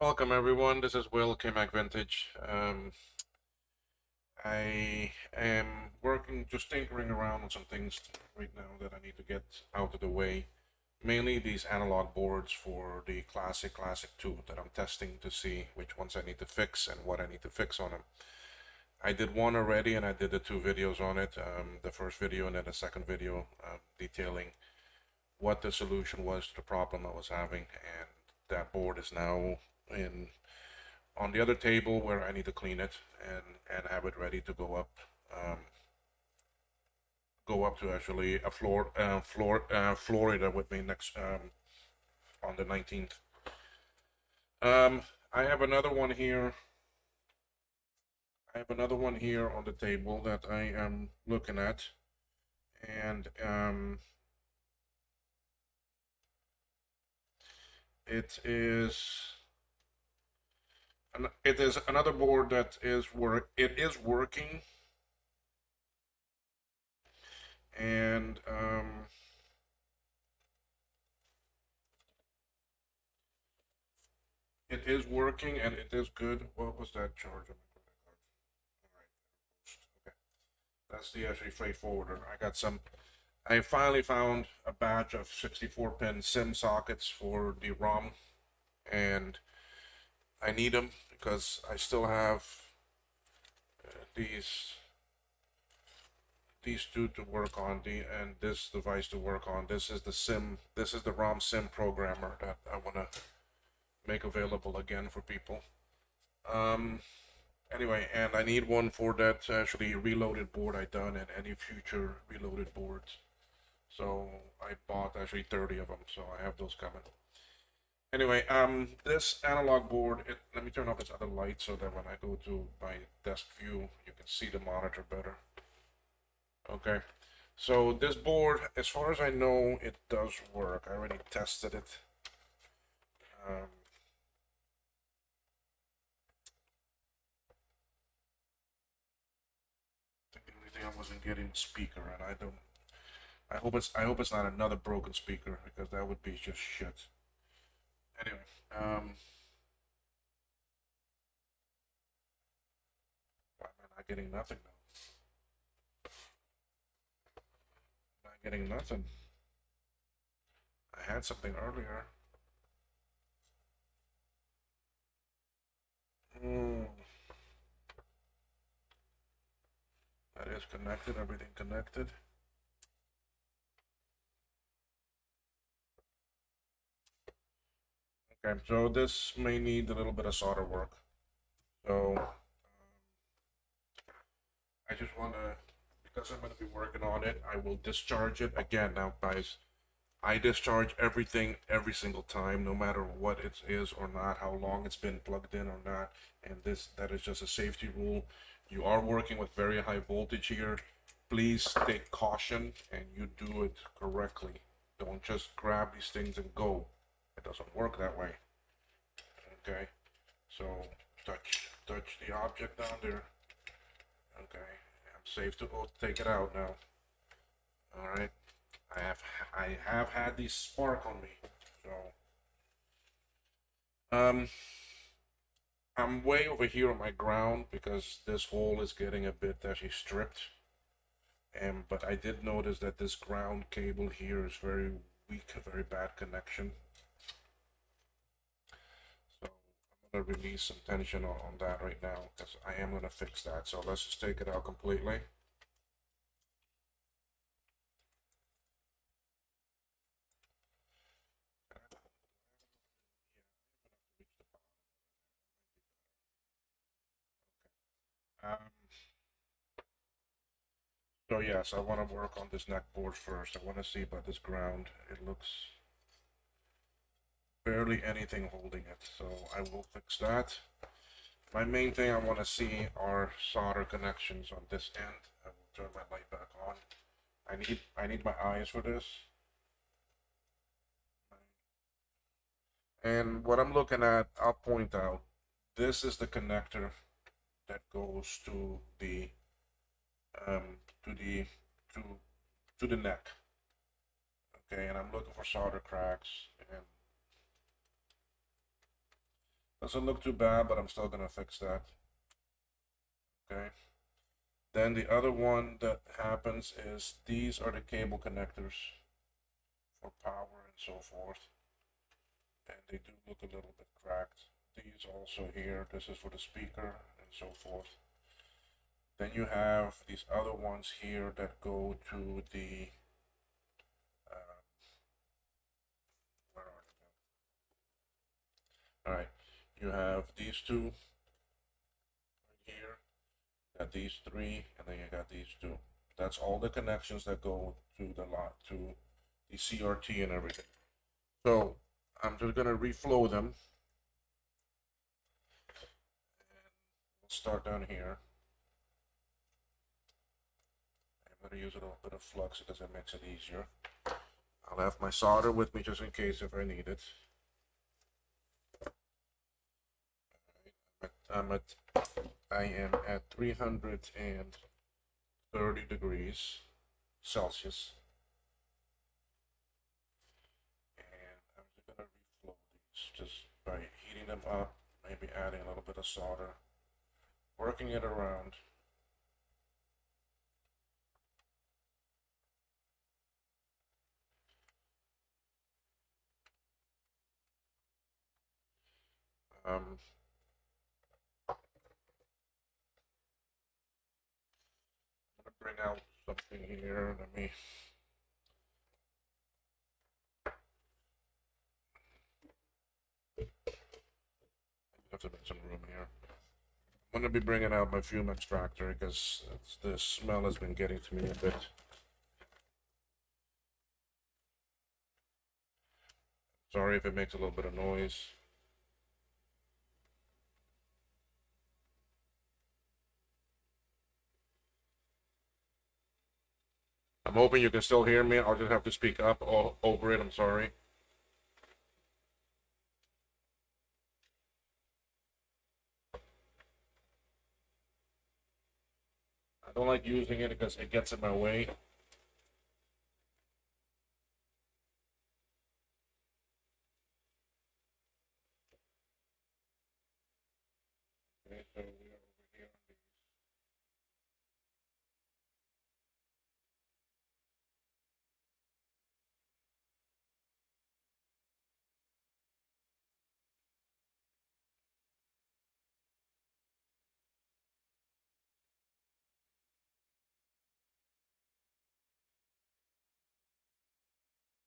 Welcome everyone, this is Will K-Mac Vintage. I am working, just tinkering around on some things right now that I need to get out of the way. Mainly these analog boards for the Classic 2 that I'm testing to see which ones I need to fix and what I need to fix on them. I did one already and I did the two videos on it. The first video and then the second video detailing what the solution was to the problem I was having, and that board is now in on the other table where I need to clean it and have it ready to go up to actually a Florida with me next on the 19th. I have another one here. I have another one here on the table that I am looking at, and it is another board that is working, and it is working and it is good. What was that charge on my credit card? All right, okay, that's the actually freight forwarder. I finally found a batch of 64-pin SIM sockets for the ROM, and I need them because I still have these two to work on, and this device to work on. This is the SIM. This is the ROM SIM programmer that I want to make available again for people. Um, anyway, and I need one for that actually reloaded board I done and any future reloaded boards. So I bought actually 30 of them, so I have those coming. Anyway, this analog board, let me turn off this other light so that when I go to my desk view, you can see the monitor better. Okay, so this board, as far as I know, it does work. I already tested it. Um, the only thing I wasn't getting speaker, and I don't. I hope it's not another broken speaker because that would be just shit. Anyway, why am I not getting nothing now? Not getting nothing. I had something earlier. Hmm. That is connected. Everything connected. Okay, so this may need a little bit of solder work. So I just want to, because I'm going to be working on it, I will discharge it again. Now, guys, I discharge everything every single time, no matter what it is or not, how long it's been plugged in or not. And that is just a safety rule. You are working with very high voltage here. Please take caution and you do it correctly. Don't just grab these things and go. It doesn't work that way. Okay, so touch the object down there. Okay, I'm safe to go take it out now. All right, I have had these spark on me, so um, I'm way over here on my ground because this hole is getting a bit actually stripped. And but I did notice that this ground cable here is very weak, a very bad connection. So I'm gonna release some tension on that right now because I am gonna fix that. So let's just take it out completely. Um, so yes, I want to work on this neck board first. I want to see about this ground. It looks barely anything holding it, so I will fix that. My main thing I want to see are solder connections on this end. I will turn my light back on. I need my eyes for this. And what I'm looking at, I'll point out. This is the connector that goes to the um, to the to to the neck. Okay, and I'm looking for solder cracks, and Doesn't look too bad, but I'm still gonna fix that. Okay. Then the other one that happens is these are the cable connectors for power and so forth. And they do look a little bit cracked. These also here, this is for the speaker and so forth. Then you have these other ones here that go to the, where are they? All right, you have these two right here, got these three, and then you got these two. That's all the connections that go to the lot, to the CRT and everything. So I'm just gonna reflow them. We'll start down here. I'm gonna use a little bit of flux because it makes it easier. I'll have my solder with me just in case if I need it. I am at 330 degrees Celsius. And I'm just gonna reflow these just by heating them up, maybe adding a little bit of solder, working it around. I'm gonna bring out something here. Let me. Have to make some room here. I'm gonna be bringing out my fume extractor because the smell has been getting to me a bit. Sorry if it makes a little bit of noise. I'm hoping you can still hear me. I'll just have to speak up over it. I'm sorry. I don't like using it because it gets in my way. Okay, so we are over here on these.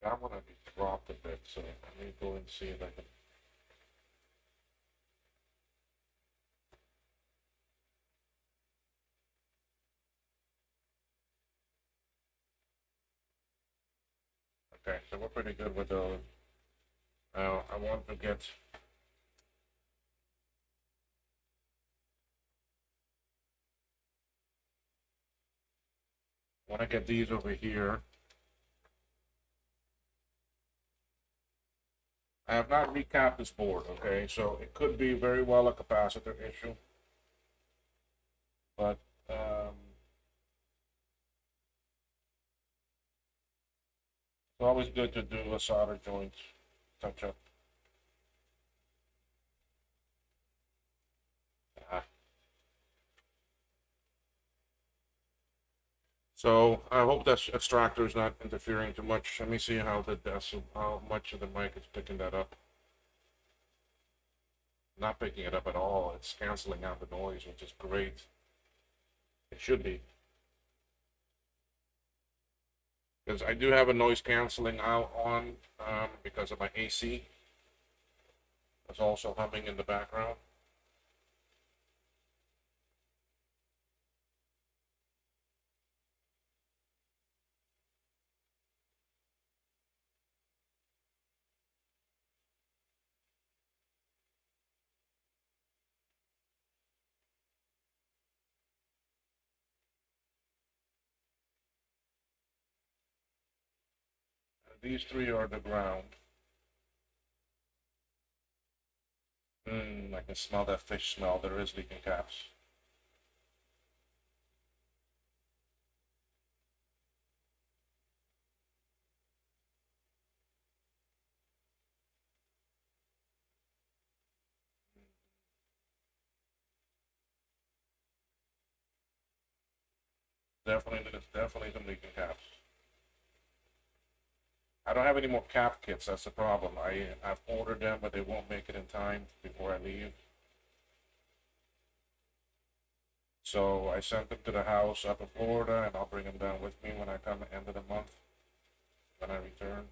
That one I need dropped a bit, so let me go and see if I can. Okay, so we're pretty good with those. Now I want to get. Want to get these over here. I have not recapped this board, okay? So it could be very well a capacitor issue. But it's always good to do a solder joint touch up. So I hope that extractor is not interfering too much. Let me see how how much of the mic is picking that up. Not picking it up at all. It's canceling out the noise, which is great. It should be. Because I do have a noise canceling out on because of my AC. It's also humming in the background. These three are the ground. I can smell that fish smell. There is leaking caps. Definitely some leaking caps. I don't have any more cap kits. That's the problem. I've ordered them, but they won't make it in time before I leave. So I sent them to the house up in Florida, and I'll bring them down with me when I come at the end of the month when I return.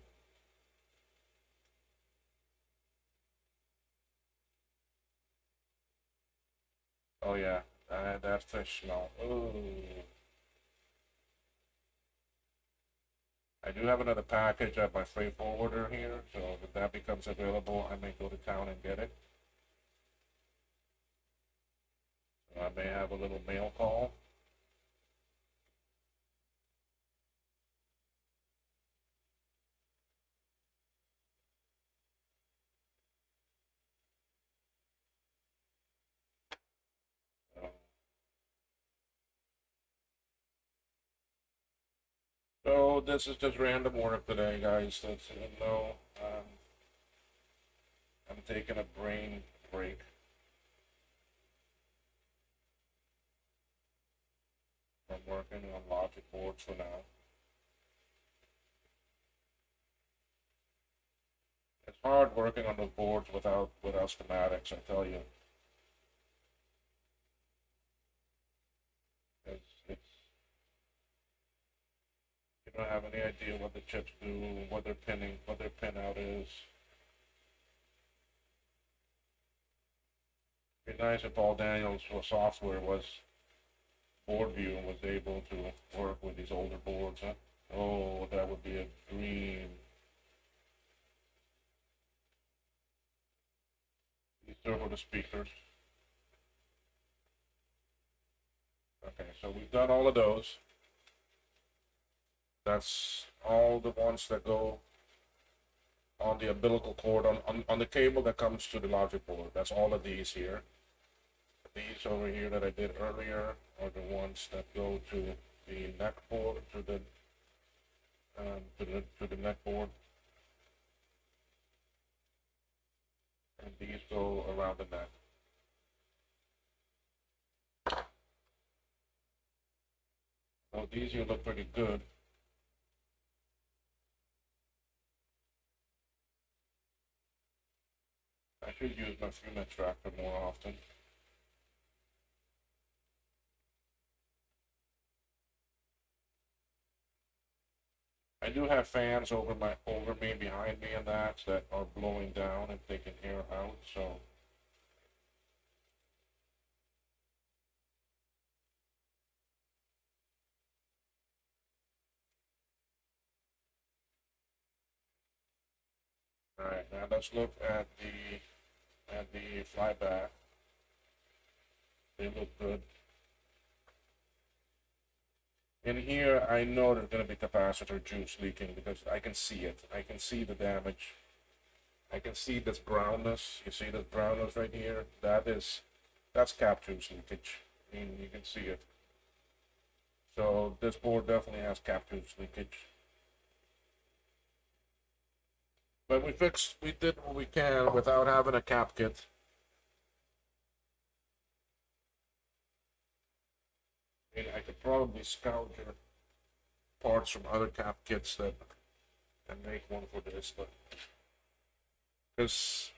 Oh yeah, that fish smell. Ooh. I do have another package at my freight forwarder here, so if that becomes available, I may go to town and get it. So I may have a little mail call. So, so this is just random work today, guys. That's no. I'm taking a brain break. I'm working on logic boards for now. It's hard working on those boards without schematics, I tell you. It's you don't have any idea what the chips do, what their pinout is. It'd be nice if all Daniels software was board view and was able to work with these older boards. Huh? Oh, that would be a dream. These are the speakers. Okay, so we've done all of those. That's all the ones that go on the umbilical cord on the cable that comes to the logic board. That's all of these here. These over here that I did earlier are the ones that go to the neck board, to the neck board, and these go around the neck. So these here look pretty good. I should use my fume extractor more often. I do have fans over me, behind me, and that are blowing down and taking air out. So all right, now let's look at the flyback. They look good. In here, I know there's going to be capacitor juice leaking because I can see it. I can see the damage. I can see this brownness. You see this brownness right here? That's cap juice leakage. I mean, you can see it. So this board definitely has cap juice leakage. But we did what we can without having a cap kit. I mean, I could probably scout your parts from other cap kits that and make one for this, but because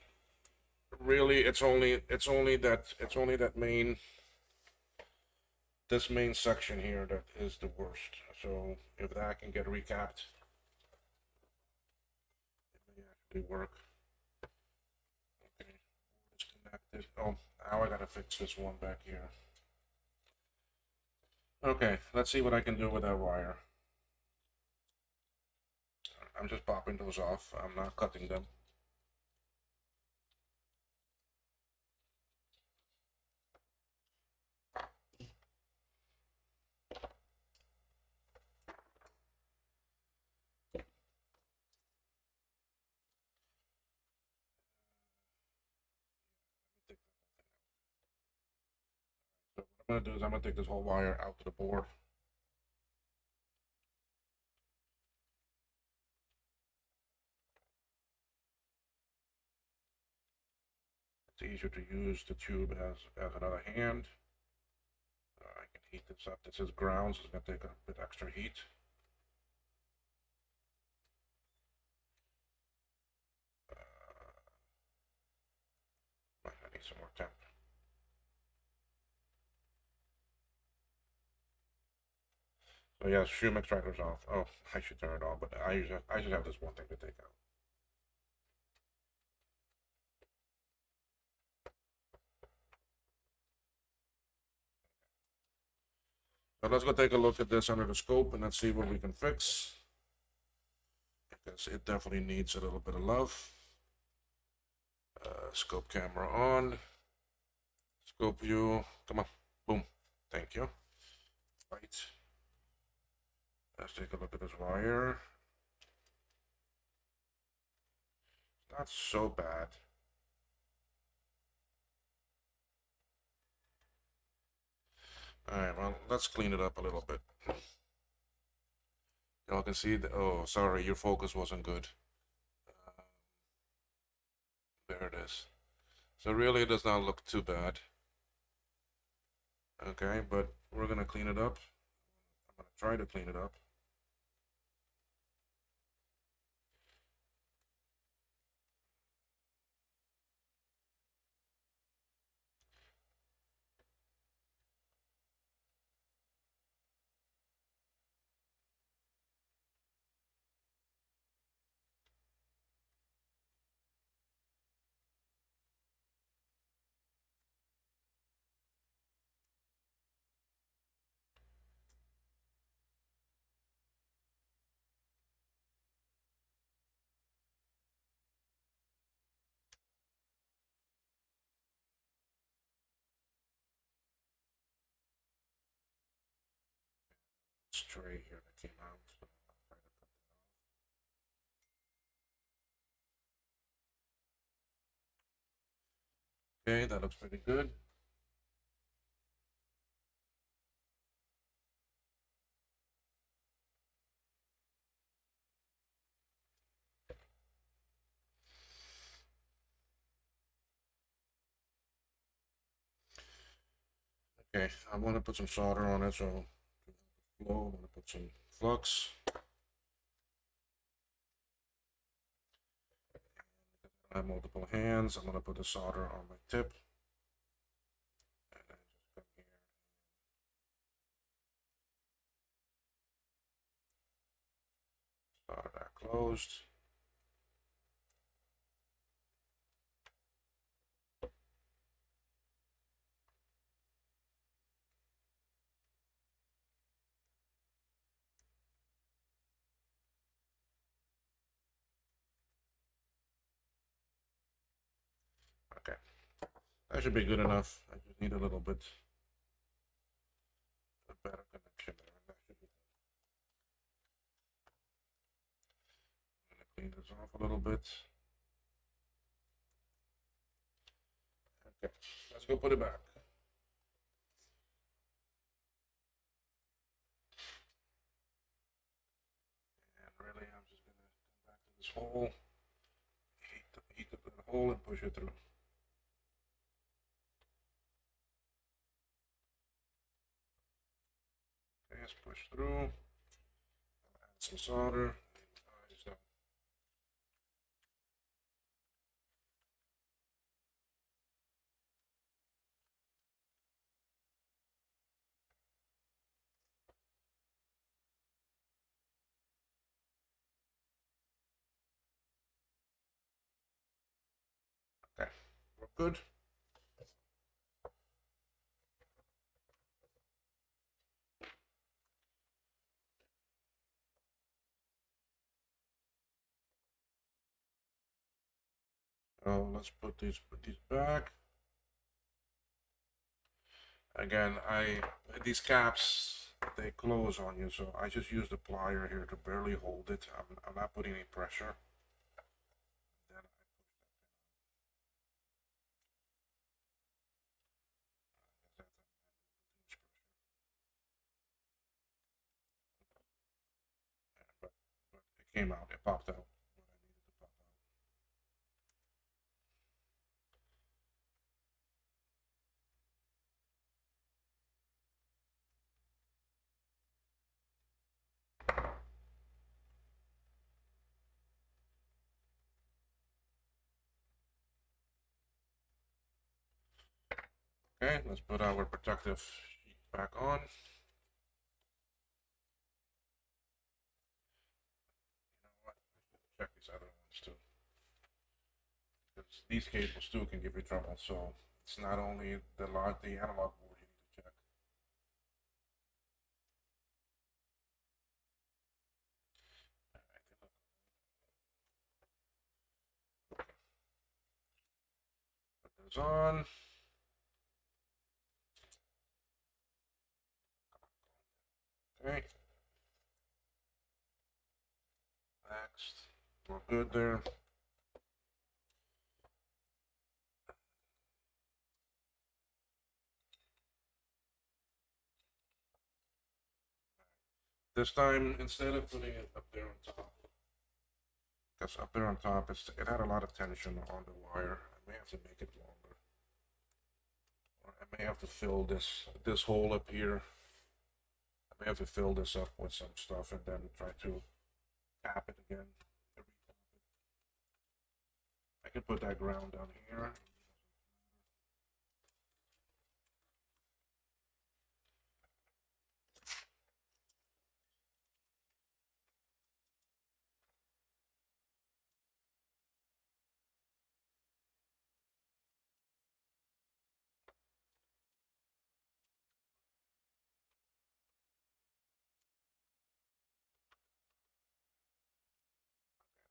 really it's only that main this main section here that is the worst. So if that can get recapped, it may actually work. Okay, disconnected. Oh, now I gotta fix this one back here. Okay, let's see what I can do with that wire. I'm just popping those off. I'm not cutting them. So what I'm gonna do is I'm gonna take this whole wire out to the board. It's easier to use the tube as another hand. I can heat this up. This is ground, so it's gonna take a bit extra heat. I need some more temp. So yeah, shroom extractor's off. Oh, I should turn it on, but I just have this one thing to take out. So let's go take a look at this under the scope and let's see what we can fix. Because it definitely needs a little bit of love. Scope camera on. Scope view. Come on. Boom. Thank you. Right. Let's take a look at this wire. It's not so bad. Alright, well, let's clean it up a little bit. Y'all can see the, oh, sorry, your focus wasn't good. There it is. So really it does not look too bad. Okay, but we're gonna clean it up. I'm gonna try to clean it up. Stray here that came out. So I'll try to cut that off. Okay, that looks pretty good. Okay, I want to put some solder on it, so flow. I'm gonna put some flux. I have multiple hands. I'm gonna put the solder on my tip. And then just come here. Solder that closed. Okay, that should be good enough. I just need a little bit a better connection there. That should be. I'm gonna clean this off a little bit. Okay, let's go put it back. And really, I'm just gonna come back to this hole, heat the hole, and push it through. Okay, let's push through. Add some solder. Okay, we're good. Oh, let's put these back. Again, these caps, they close on you, so I just use the plier here to barely hold it. I'm not putting any pressure. Then I push that but it came out. It popped out. What I needed to pop out. Okay, let's put our protective sheet back on. You know what? Check these other ones too. Because these cables too can give you trouble. So it's not only the analog board you need to check. Put those on. Okay. Next. We're good there. This time, instead of putting it up there on top, because up there on top, it had a lot of tension on the wire. I may have to make it longer. Or I may have to fill this hole up here. I may have to fill this up with some stuff and then try to tap it again. I can put that ground down here.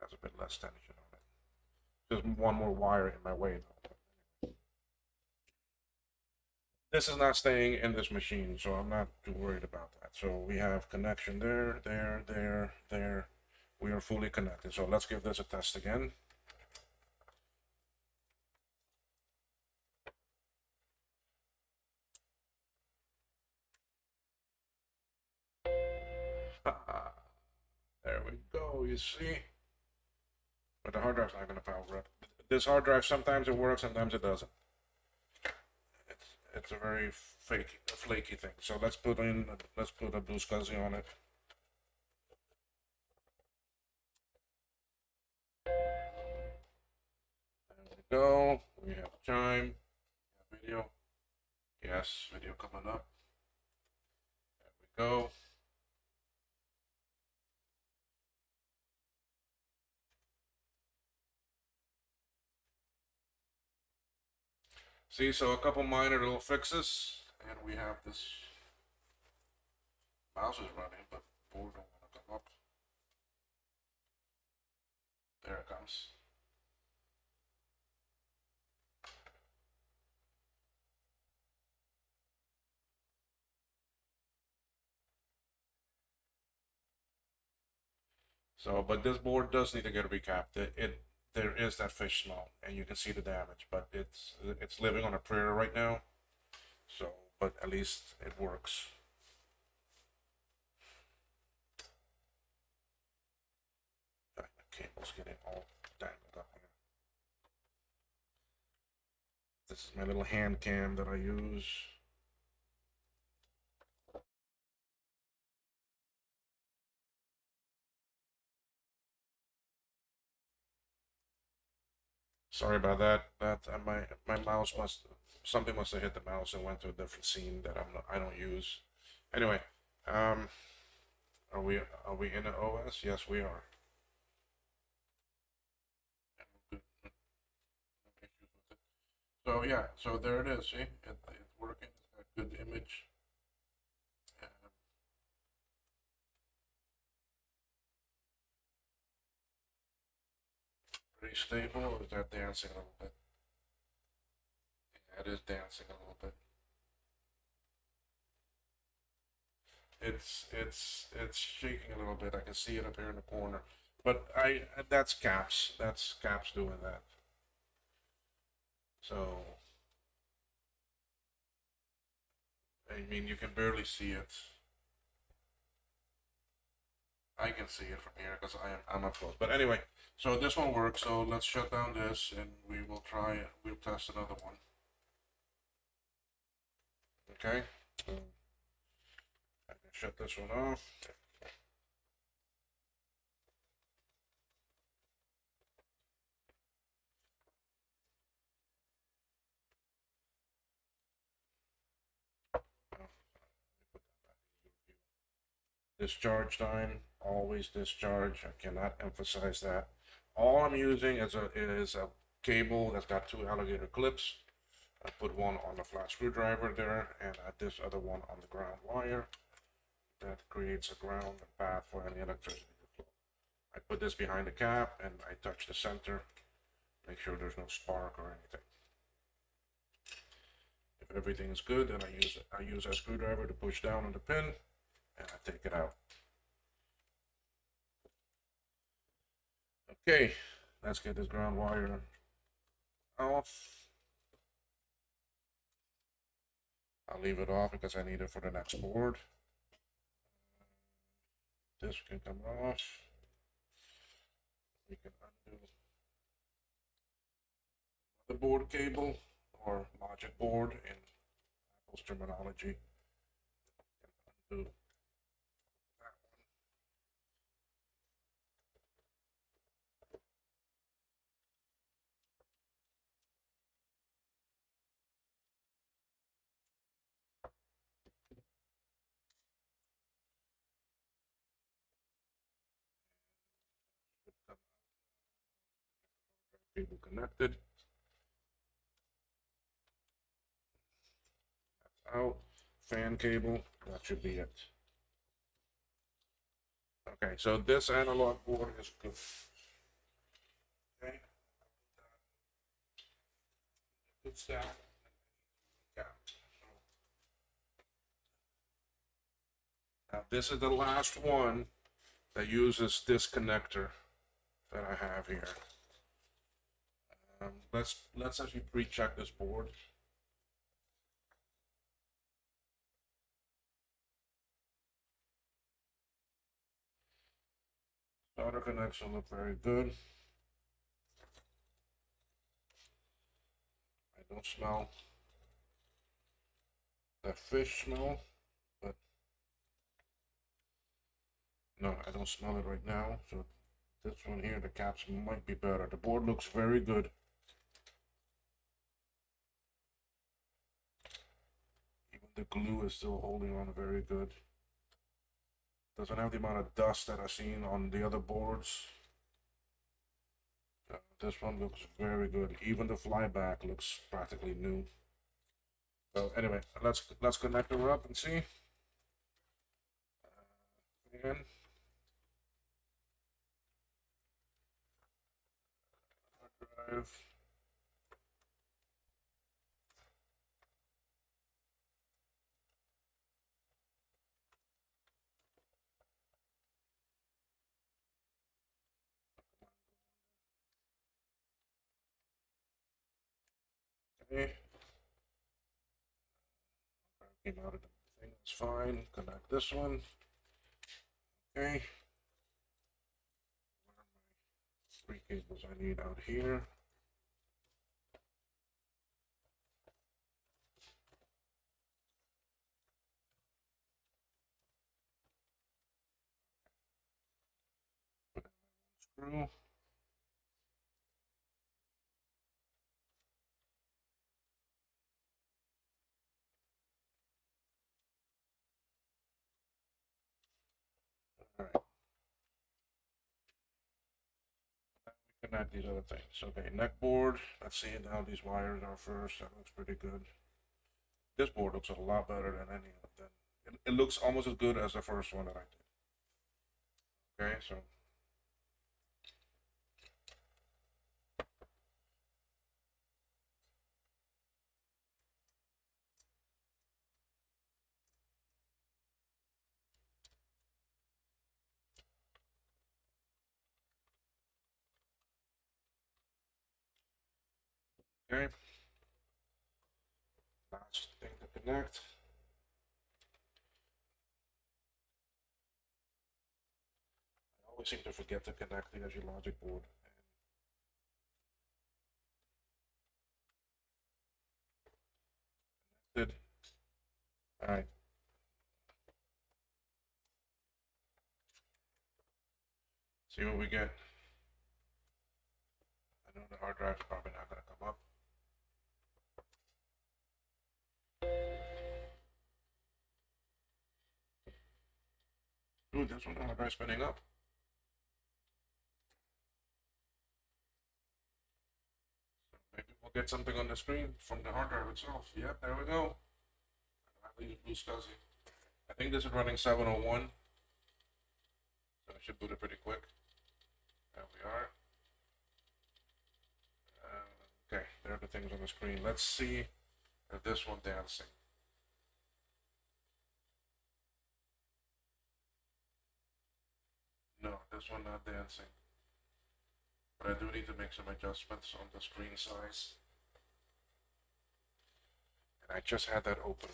That's a bit less tension on it. There's one more wire in my way though. This is not staying in this machine, so I'm not too worried about that. So we have connection there, there, there, there. We are fully connected. So let's give this a test again. There we go, you see? But the hard drive's not going to power up. This hard drive, sometimes it works, sometimes it doesn't. It's a very flaky thing. So let's put a blue SCSI on it. There we go. We have chime. We have video. Yes, video coming up. There we go. See, so a couple minor little fixes, and we have this mouse is running, but board don't want to come up. There it comes. So, but this board does need to get recapped. There is that fish smell, and you can see the damage, but it's living on a prayer right now. So, but at least it works. The cable's getting all tangled up here. This is my little hand cam that I use. Sorry about that. My mouse something must have hit the mouse and went to a different scene that I don't use. Anyway, um, are we in the OS? Yes, we are. So yeah, so there it is. See, it's working. It's got good image. Pretty stable. Is that dancing a little bit? Yeah, it is dancing a little bit. It's shaking a little bit. I can see it up here in the corner. But that's caps. That's caps doing that. So I mean, you can barely see it. I can see it from here because I'm up close. But anyway, so this one works. So let's shut down this, and we'll test another one. Okay. So I can shut this one off. Discharge time, always discharge. I cannot emphasize that. All I'm using is a cable that's got two alligator clips. I put one on the flat screwdriver there, and this other one on the ground wire. That creates a ground path for any electricity to flow. I put this behind the cap, and I touch the center, make sure there's no spark or anything. If everything is good, then I use a screwdriver to push down on the pin, and I take it out. Okay, let's get this ground wire off. I'll leave it off because I need it for the next board. This can come off. We can undo the board cable or logic board in Apple's terminology. Undo that one. Cable connected. That's out. Fan cable. That should be it. Okay, so this analog board is good. Okay. Good stack. Yeah. Now this is the last one that uses this connector that I have here. Let's actually pre-check this board. Solder connection look very good. I don't smell that fish smell, but no, I don't smell it right now. So this one here, the caps might be better. The board looks very good. Even the glue is still holding on very good. Doesn't have the amount of dust that I've seen on the other boards. This one looks very good. Even the flyback looks practically new. So anyway, let's connect her up and see. Again. Hard drive. Okay. Came out of the thing, it's fine. Connect this one. Okay. What are my three cables I need out here? Put in my one screw. All right. Connect these other things. Okay, neck board. Let's see how these wires are first. That looks pretty good. This board looks a lot better than any of them. It looks almost as good as the first one that I did. Okay, so okay. Last thing to connect. I always seem to forget to connect the Edge logic board. Connected. All right. See what we get. I know the hard drive's probably not going to come up. Ooh, this one hard drive spinning up. Maybe we'll get something on the screen from the hard drive itself. Yep, there we go. I leave blue SCSI. I think this is running 701. So I should boot it pretty quick. There we are. Okay, there are the things on the screen. Let's see if this one dancing. No, this one not dancing. But I do need to make some adjustments on the screen size. And I just had that open.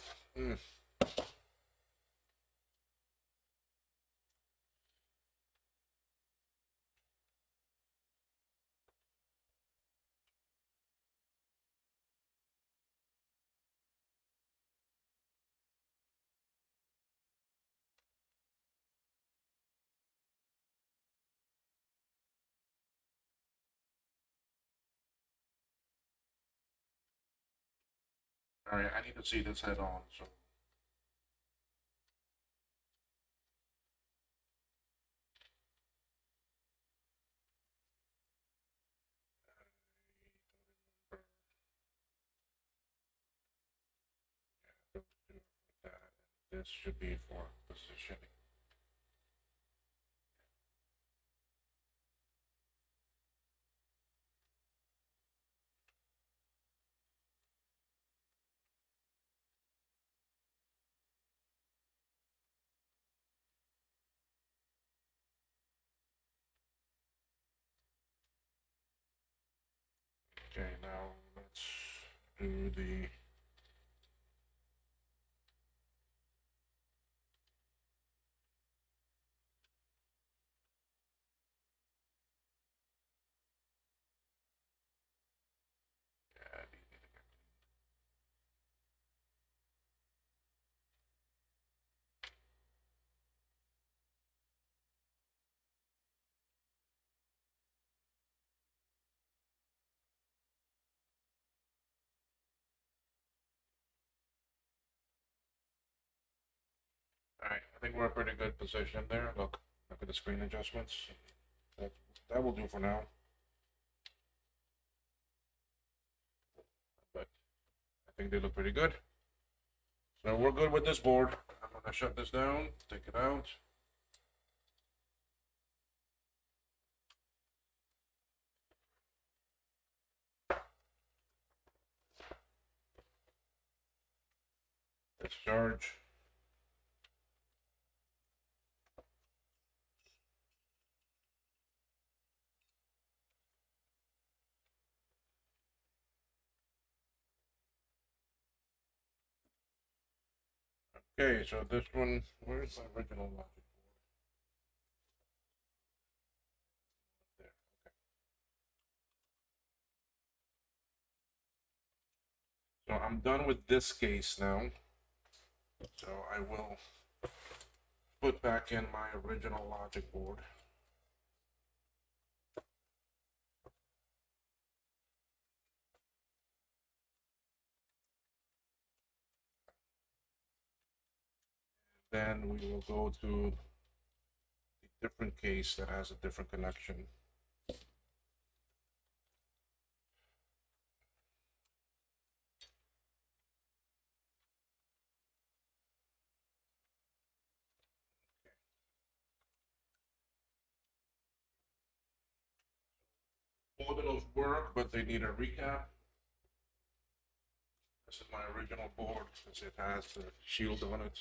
Alright, I need to see this head on, so. This should be for positioning. Okay, now let's do the Alright, I think we're in a pretty good position there. Look at the screen adjustments. That will do for now. But I think they look pretty good. So we're good with this board. I'm gonna shut this down, take it out. Discharge. Okay, so this one, where's my original logic board? There, okay. So I'm done with this case now. So I will put back in my original logic board. Then we will go to the different case that has a different connection. Both of those work, but they need a recap. This is my original board since it has the shield on it.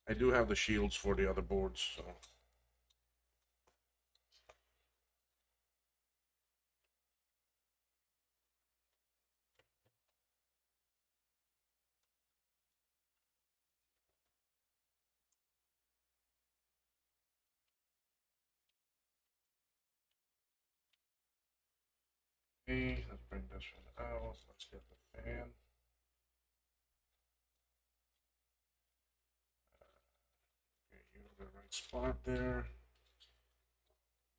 I do have the shields for the other boards, so. Okay, let's bring this one out. Let's get the fan. Okay, you're in the right spot there.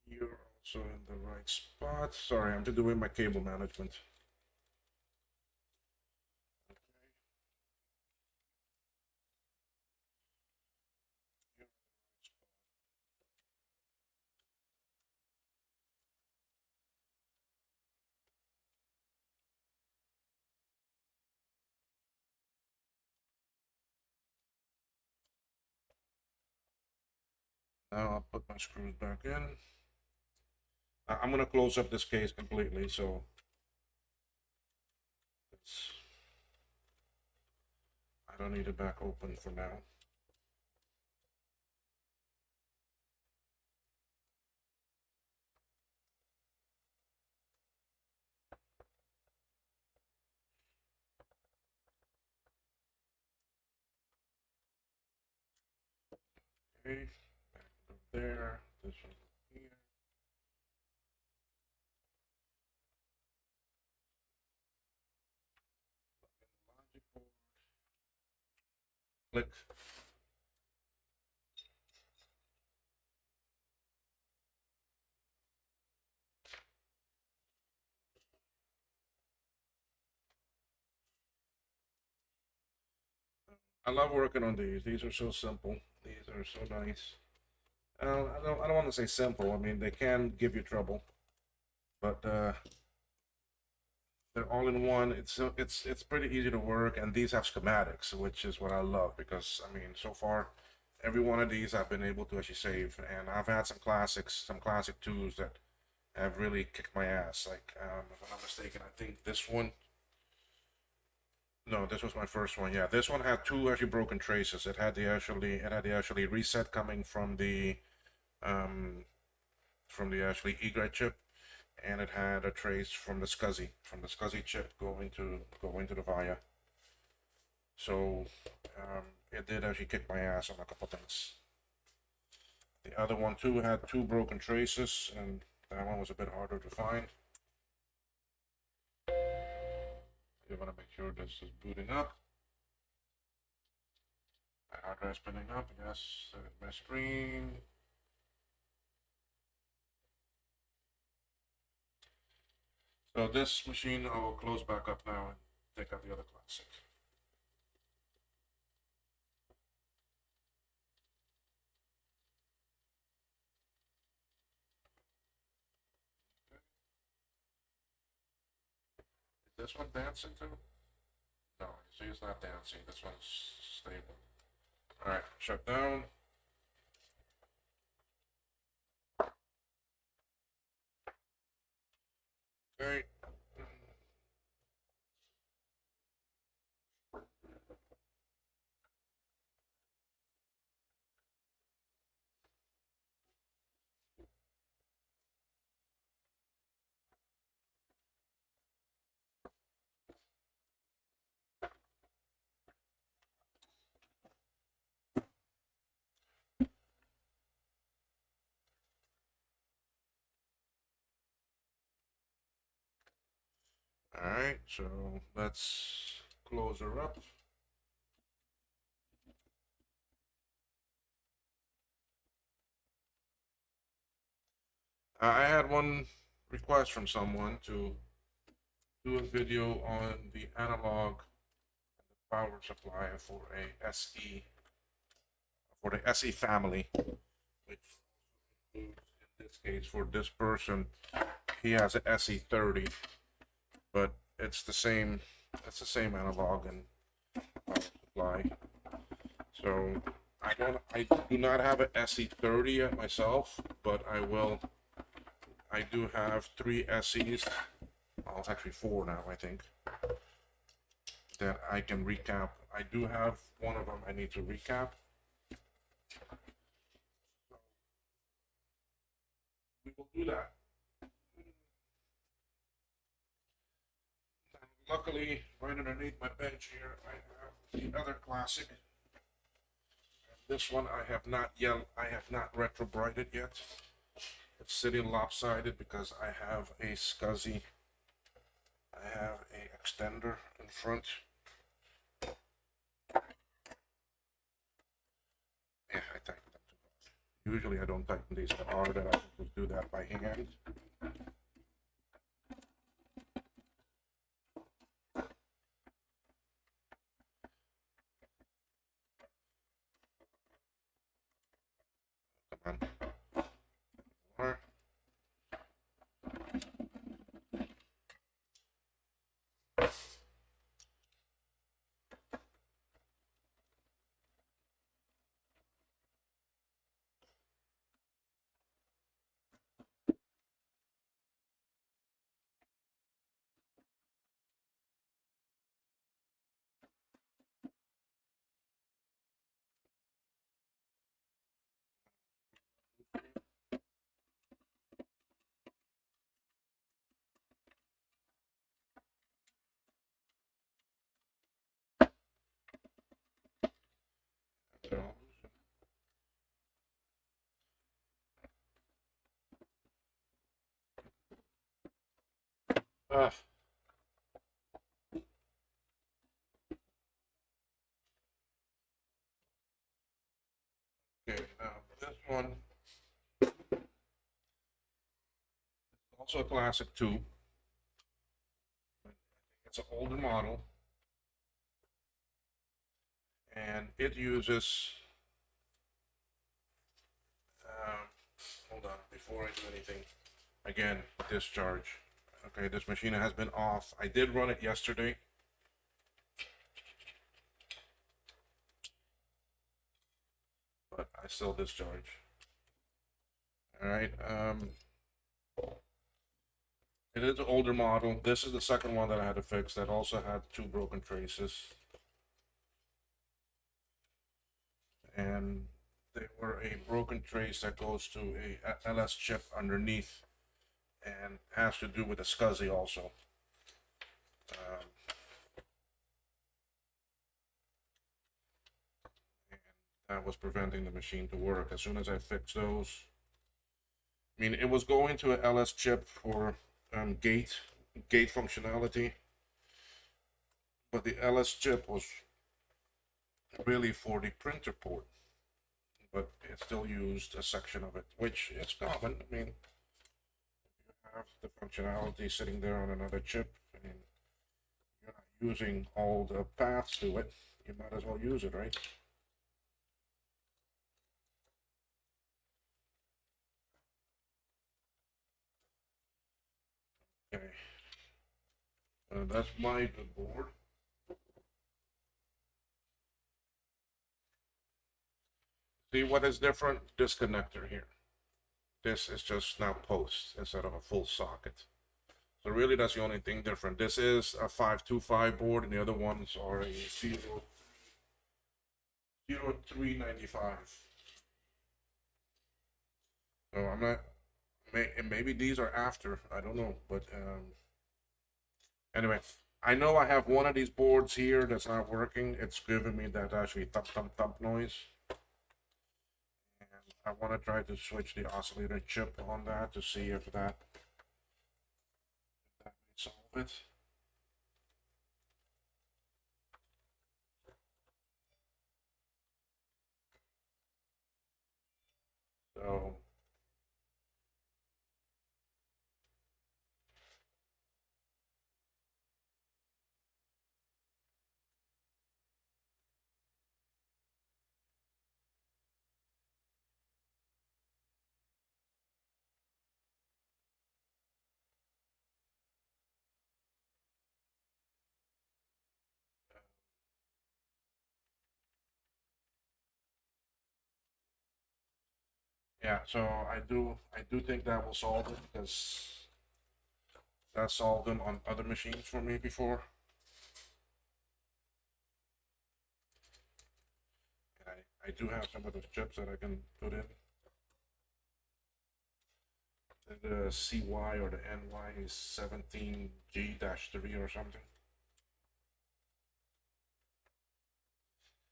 You're also in the right spot. Sorry, I'm just doing my cable management. Now I'll put my screws back in. I'm gonna close up this case completely, so it's, I don't need it back open for now. Okay, back up there, this one here. Logic board. Click. I love working on these. These are so simple. These are so nice. I don't want to say simple. I mean, they can give you trouble, but they're all in one. It's pretty easy to work, and these have schematics, which is what I love because I mean, so far, every one of these I've been able to actually save, and I've had some classics, some classic twos that have really kicked my ass. Like, if I'm not mistaken, I think this one. No, this was my first one. Yeah, this one had two actually broken traces. It had the actually reset coming um from the actually egret chip, and it had a trace from the SCSI chip going to the via. So it did actually kick my ass on a couple things. The other one too had two broken traces, and that one was a bit harder to find. You want to make sure this is booting up. My hard drive spinning up. Yes, my screen. So this machine I will close back up now and take out the other classic. Is this one dancing too? No, see it's not dancing. This one's stable. Alright, shut down. Okay. Alright, so let's close her up. I had one request from someone to do a video on the analog power supply for the SE family, which includes, in this case, for this person, he has an SE30, but it's the same analog and power supply. So I do not have an SE30 yet myself, but I do have three SEs. Well, it's actually four now, I think, that I can recap. I do have one of them I need to recap. We will do that. Luckily, right underneath my bench here, I have the other classic. This one I have not retro-brighted yet. It's sitting lopsided because I have a SCSI. I have a extender in front. Yeah, I tightened them too hard. Usually I don't tighten these so hard that I can just do that by hand. Come on. More. Ah, okay, now this one also a classic too. It's an older model, and it uses. Um, hold on, before I do anything, again, discharge. Okay, this machine has been off. I did run it yesterday. But I still discharge. All right. It is an older model. This is the second one that I had to fix that also had two broken traces. And they were a broken trace that goes to a LS chip underneath and has to do with the SCSI also. Um, and that was preventing the machine to work. As soon as I fixed those, I mean, it was going to an LS chip for gate functionality, but the LS chip was really for the printer port, but it still used a section of it, which is common. I mean, you have the functionality sitting there on another chip, and you're not using all the paths to it. You might as well use it, right? Okay, that's my board. See what is different? This connector here. This is just now post instead of a full socket. So really, that's the only thing different. This is a 525 board, and the other ones are a 0395. So I'm not. Maybe these are after. I don't know, but anyway, I know I have one of these boards here that's not working. It's giving me that actually thump thump thump noise, and I want to try to switch the oscillator chip on that to see if that may solve it. So yeah, so I do think that will solve it because that solved them on other machines for me before. And I do have some of those chips that I can put in. The CY or the NY is 17G-3 or something.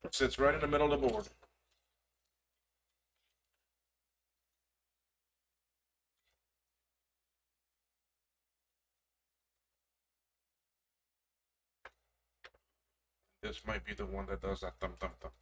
It sits right in the middle of the board. This might be the one that does that thump thump thump.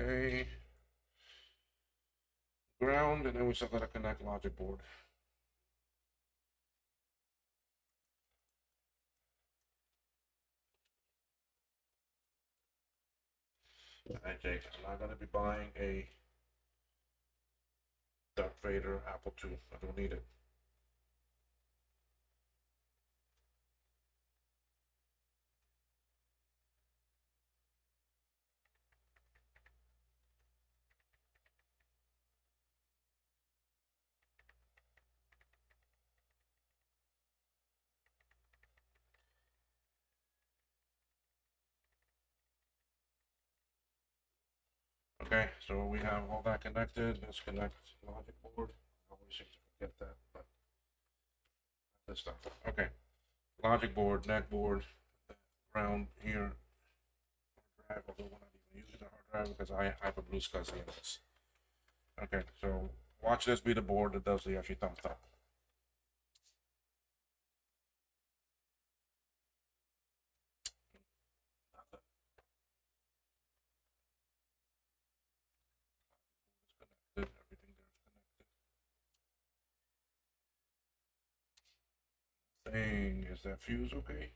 Okay. Ground, and then we still gotta connect logic board. Alright, Jake, I'm not gonna be buying a Darth Vader Apple II. I don't need it. Okay, so we have all that connected. Let's connect logic board. I always seem to forget that, but this stuff. Okay, logic board, neck board, ground here, drive, although we're not even using the hard drive because I have a blue SCSI in this. Okay, so watch this be the board that does the actually thumb thump. Everything there is connected. Thing, is that fuse okay?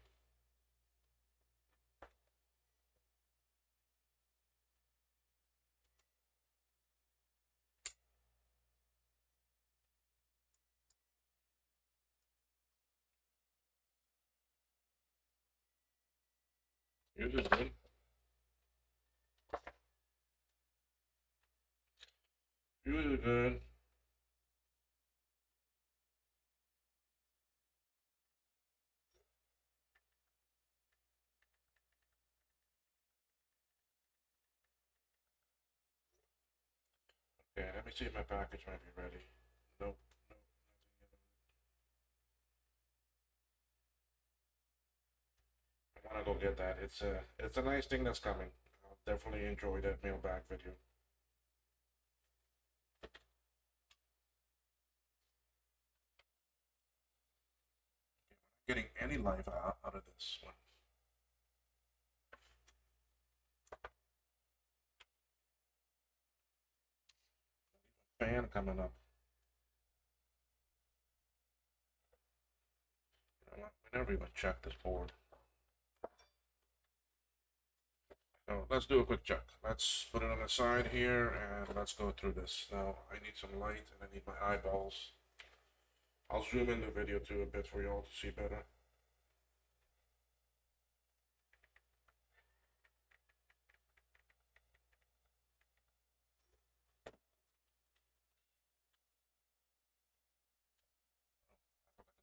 Fuse is good. Fuse is good. Okay, let me see if my package might be ready. Nope, nope, nothing yet. I wanna go get that. It's a nice thing that's coming. I'll definitely enjoy that mailbag video. Getting any life out of this one. Fan coming up. You know what? We never even checked this board. So let's do a quick check. Let's put it on the side here and let's go through this. Now I need some light and I need my eyeballs. I'll zoom in the video too a bit for y'all to see better.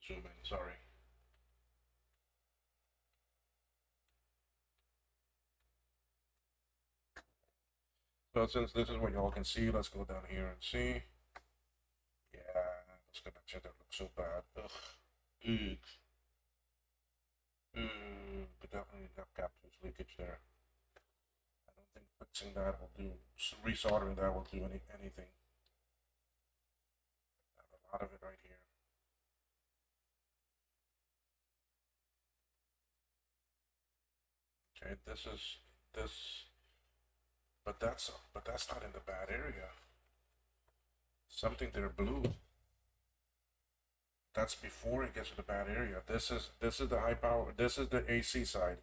Zoom in, sorry. So since this is what y'all can see, let's go down here and see. Yeah, this connection that looks so bad. Ugh. Ugh. But definitely have captures leakage there. I don't think fixing that will do, resoldering that will do anything. I have a lot of it right here. Okay, this, but that's not in the bad area. Something there blue. That's before it gets to the bad area. This is the high power. This is the AC side.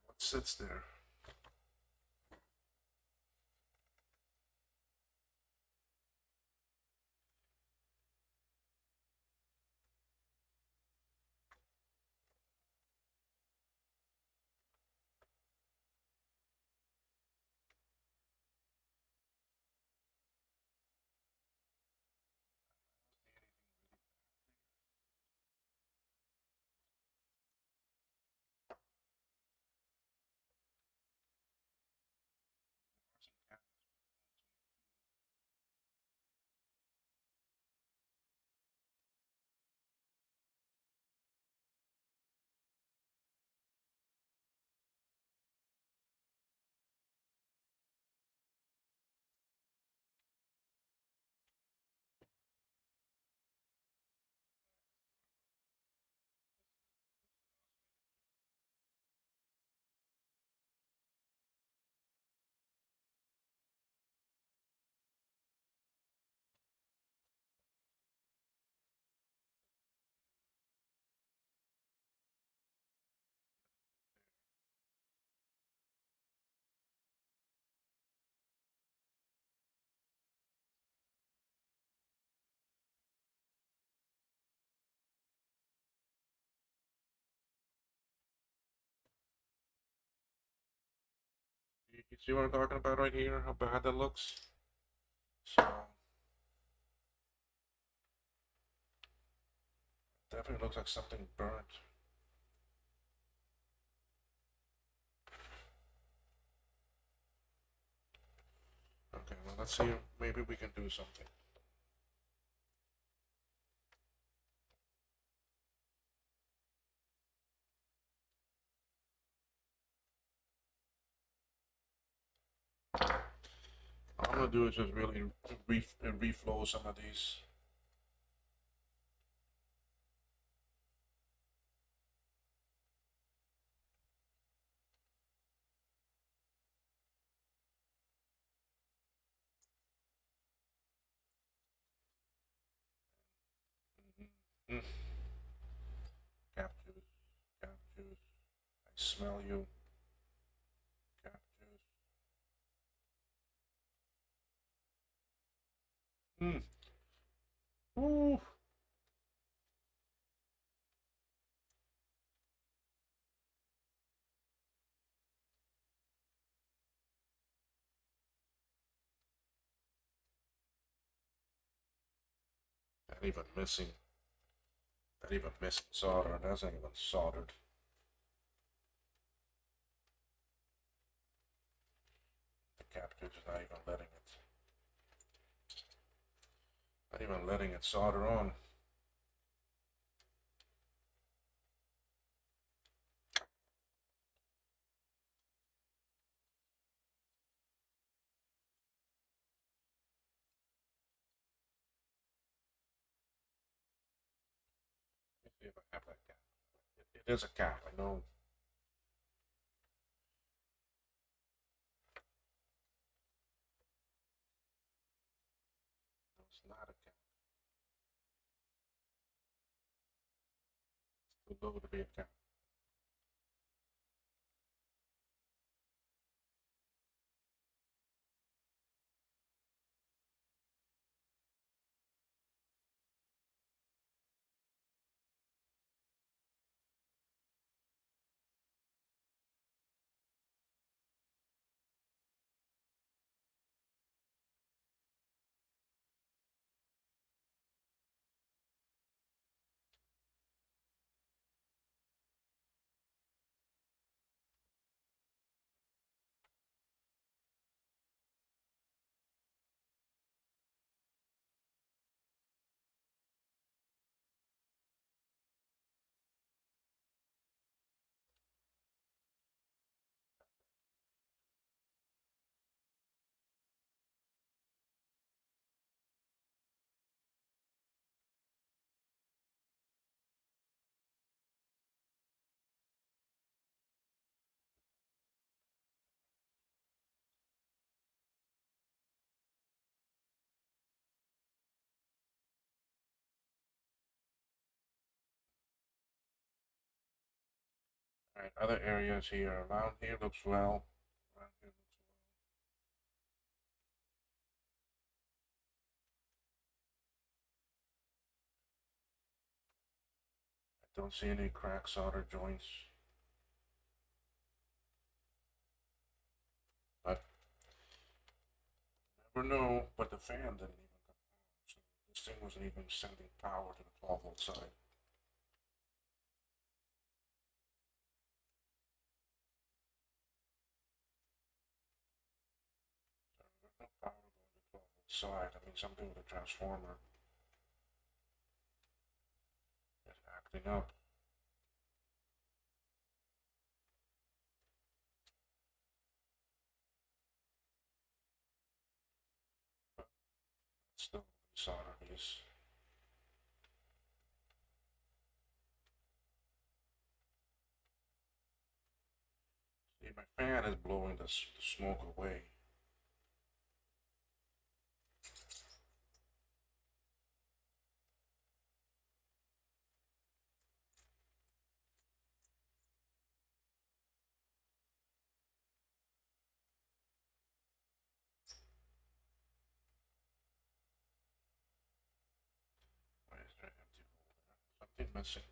What sits there? You see what I'm talking about right here? How bad that looks? So definitely looks like something burnt. Okay, well, let's see if maybe we can do something. All I'm gonna do is just really reflow some of these. Mm. Cap juice, cap juice. I smell you. Cap juice. Mm. Ooh. Not even missing. Not even missing solder. That's not even soldered. The cap juice is not even letting it. Not even letting it solder on. Let me see if I have that cap. It is a cap, I know. No, it's not a cap. It's too low to be a cap. Alright, other areas here. Around here looks well. Around here looks well. I don't see any crack solder joints. But never know. But the fan didn't even come on. So this thing wasn't even sending power to the 12-volt side. So there's no power going to the 12-volt side. I mean, something with a transformer is acting up. But still solder these. See, my fan is blowing the smoke away. Why is there empty hole there? Something missing.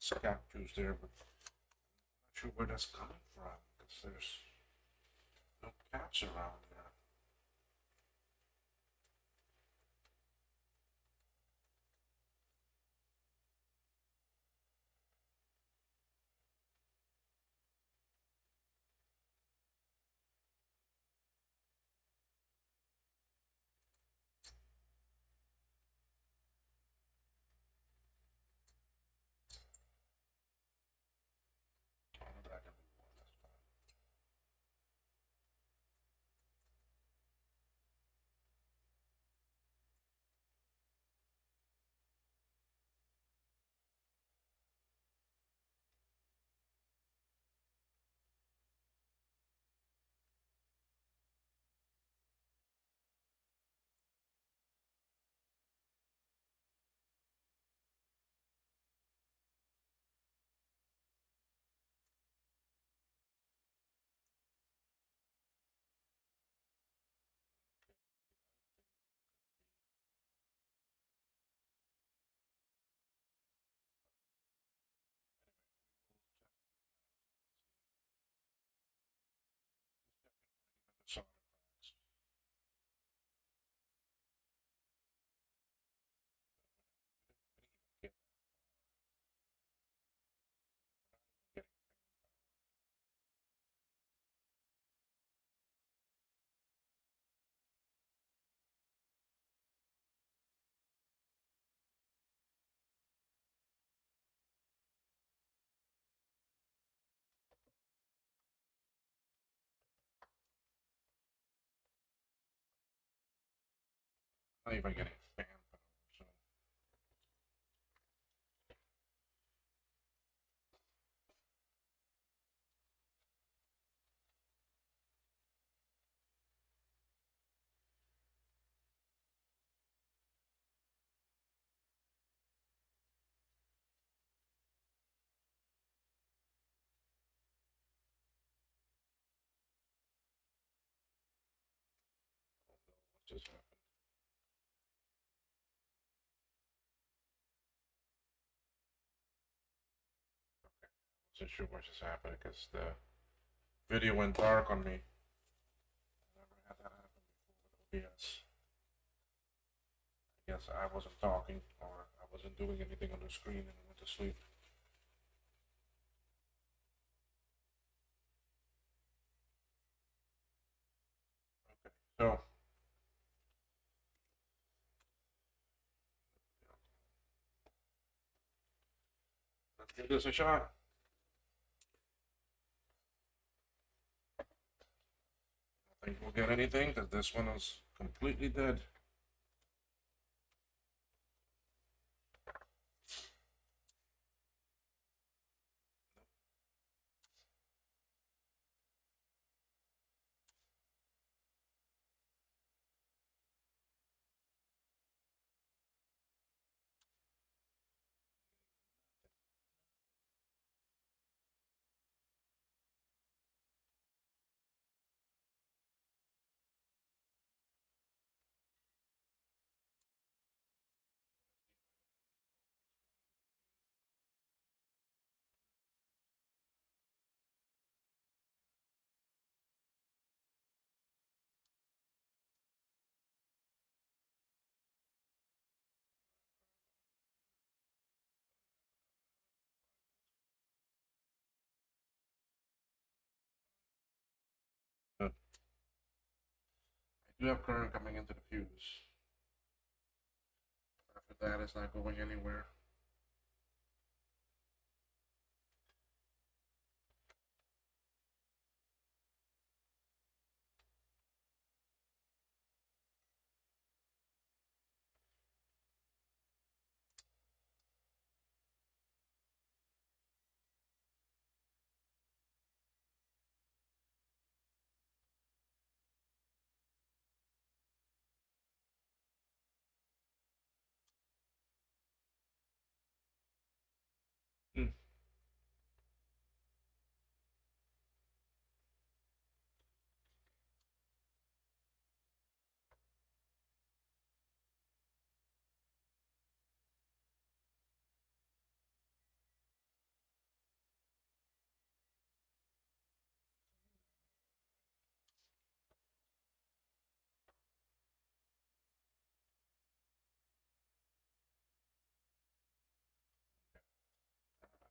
It's cap juice there, but I'm not sure where that's coming from because there's no caps around there. Oh, that can be one. That's fine. Solder cracks. We didn't get not even getting fan power. So what just happened? Wasn't sure what just happened because the video went dark on me. I never had that happen before with OBS. I guess I wasn't talking or I wasn't doing anything on the screen and went to sleep. Okay, so let's give this a shot. I think we'll get anything because this one is completely dead. I do have current coming into the fuse. After that, it's not going anywhere.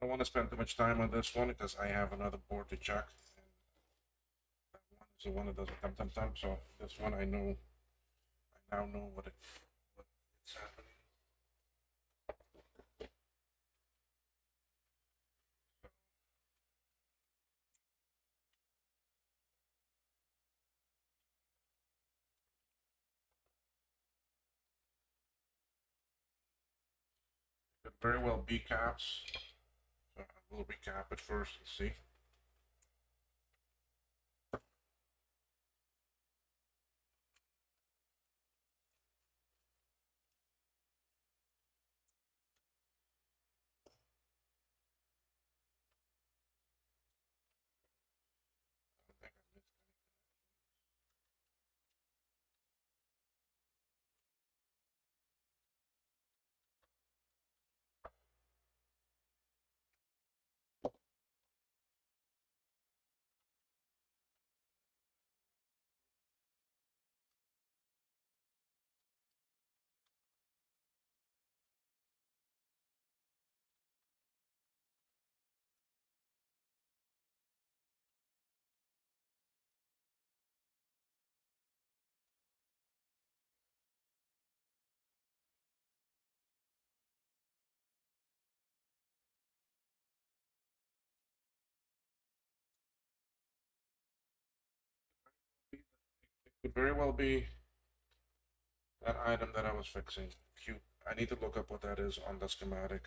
I don't want to spend too much time on this one because I have another board to check. And that one is the one that doesn't thump. So this one I know, I now know what it's happening. Could very well be caps. So I will recap it first and see. I think I missed it. It could very well be that item that I was fixing. Cute. I need to look up what that is on the schematic.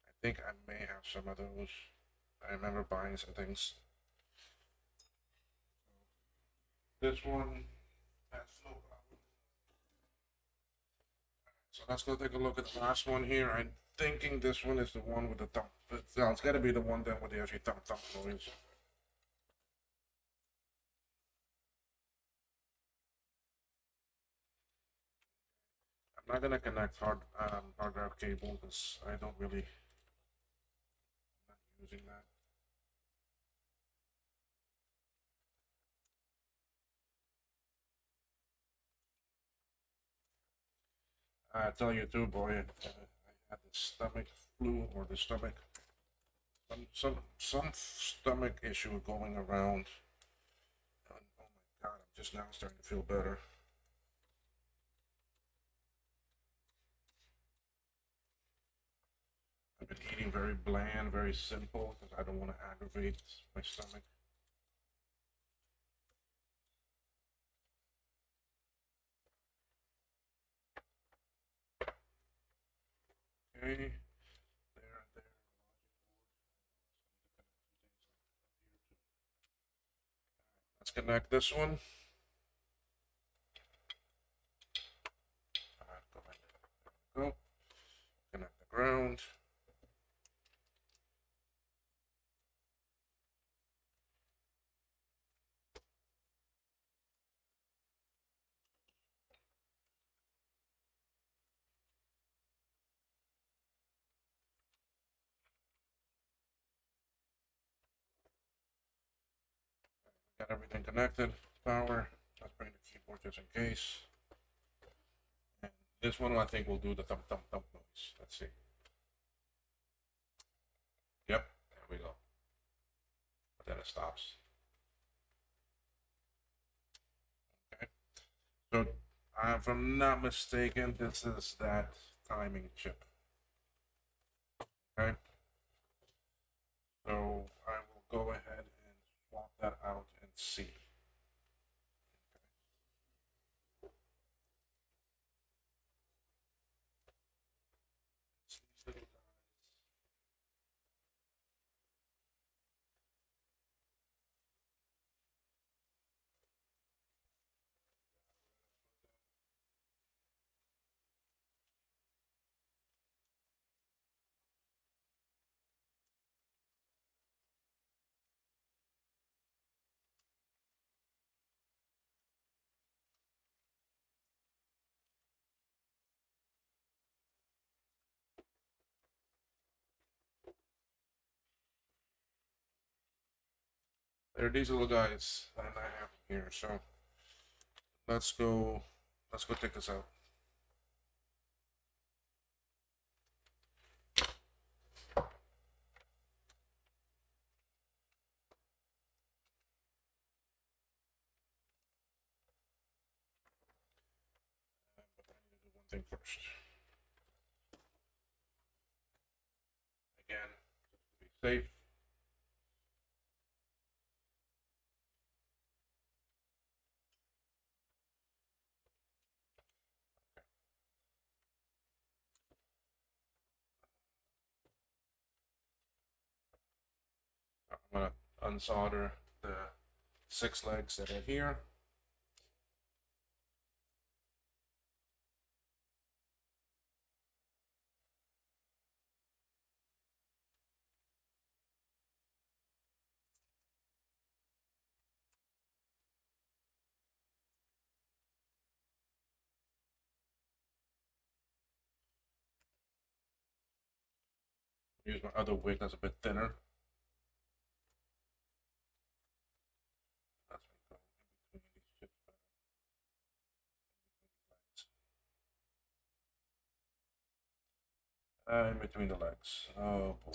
I think I may have some of those. I remember buying some things. This one has no problem. So let's go take a look at the last one here. I'm thinking this one is the one with the thump. No, it's got to be the one then with the actually thump noise. I'm not gonna connect hard drive cable because I don't really, I'm not using that. I tell you too, boy, I had the stomach flu or the stomach, some stomach issue going around. And, oh my god, I'm just now starting to feel better. I've been eating very bland, very simple because I don't want to aggravate my stomach. Okay, there. Let's connect this one. Go ahead. Go. Connect the ground. Got everything connected. Power. Let's bring the keyboard just in case. And this one I think will do the thump noise. Let's see. Yep, there we go. But then it stops. Okay. So if I'm not mistaken, this is that timing chip. Okay. So I will go ahead and swap that out and see. It's these little guys. They're these little guys that I have here. So let's go. Let's go take this out. everything first. Again, just to be safe. I'm gonna unsolder the 6 legs that are here. Use my other wig that's a bit thinner. That's me go in between these chips better. In between the legs. Oh boy.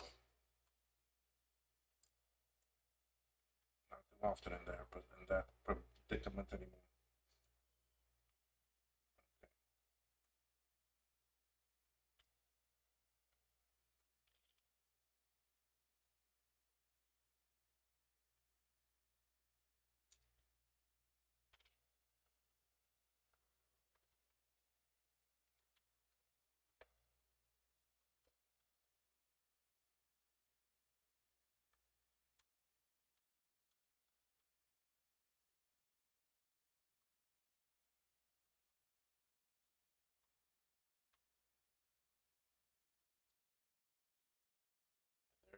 Not too often in there, but in that predicament anymore.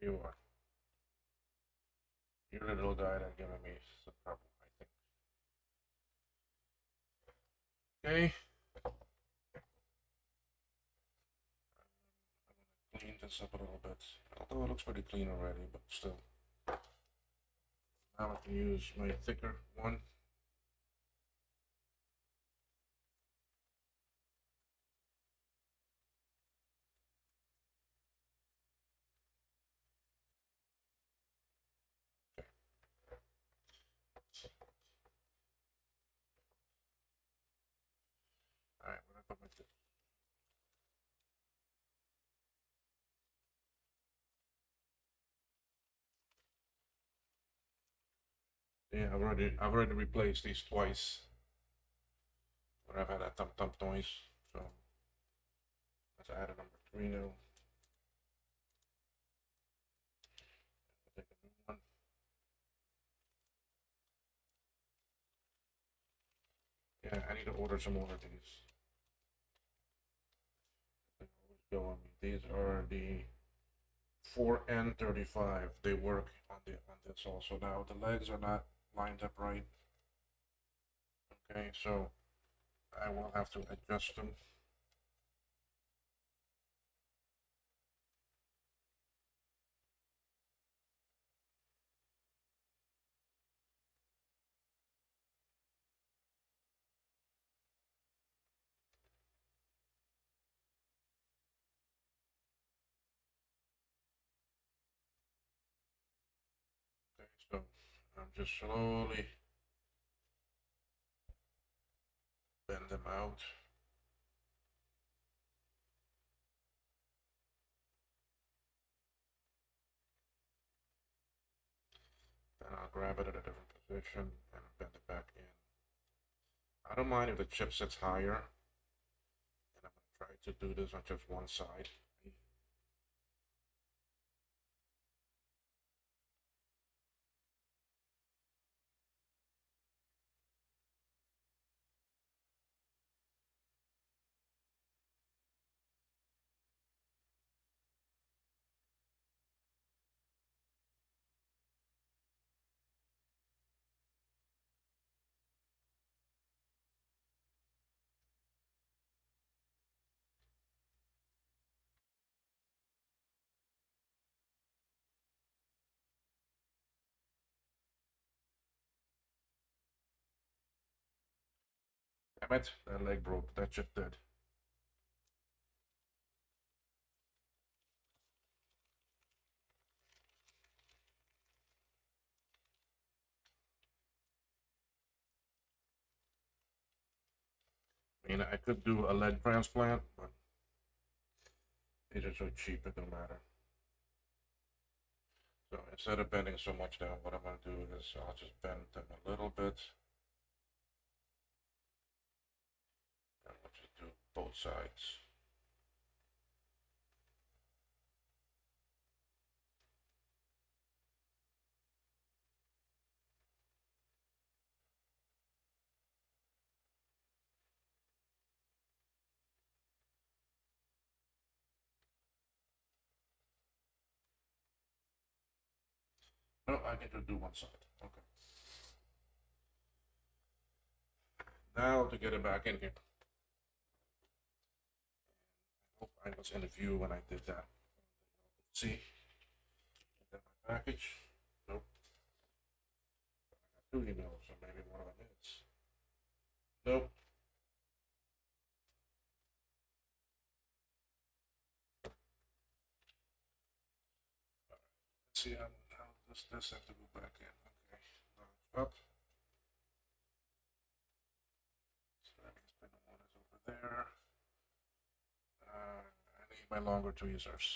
There you are. Your little guy that giving me some trouble, I think. Okay. Clean this up a little bit. Although it looks pretty clean already, but still. Now I can use my thicker one. Alright, I'm gonna put my tip. Yeah, I've already replaced these twice. Where I've had that thump thump noise. So let's add a number 3 now. Take a new one. Yeah, I need to order some more of these. They always go on me. These are the 4N35. They work on this also. Now the legs are not lined up right. Okay, so I will have to adjust them. Okay, so I'm just slowly bend them out. Then I'll grab it at a different position and bend it back in. I don't mind if the chip sits higher. And I'm going to try to do this on just one side. Damn it, that leg broke, that chip did. mean, I could do a leg transplant, but these are so cheap it don't matter. So instead of bending so much down, what I'm going to do is I'll just bend them a little bit. And I'll just do both sides. No, I need to do one side. Okay. Now to get it back in here. I hope I was in the view when I did that. See? Is that my package? Nope. I got 2 emails, so maybe one of them is. Nope. Let's see how does this have to go back in? Okay. Now up. So that means pin one is over there. I need my longer tweezers.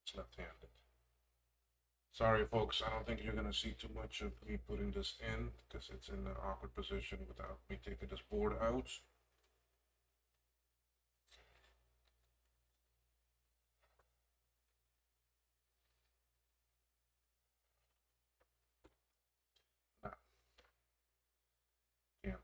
It's left-handed. Sorry, folks. I don't think you're gonna see too much of me putting this in because it's in an awkward position without me taking this board out. Nah, can't.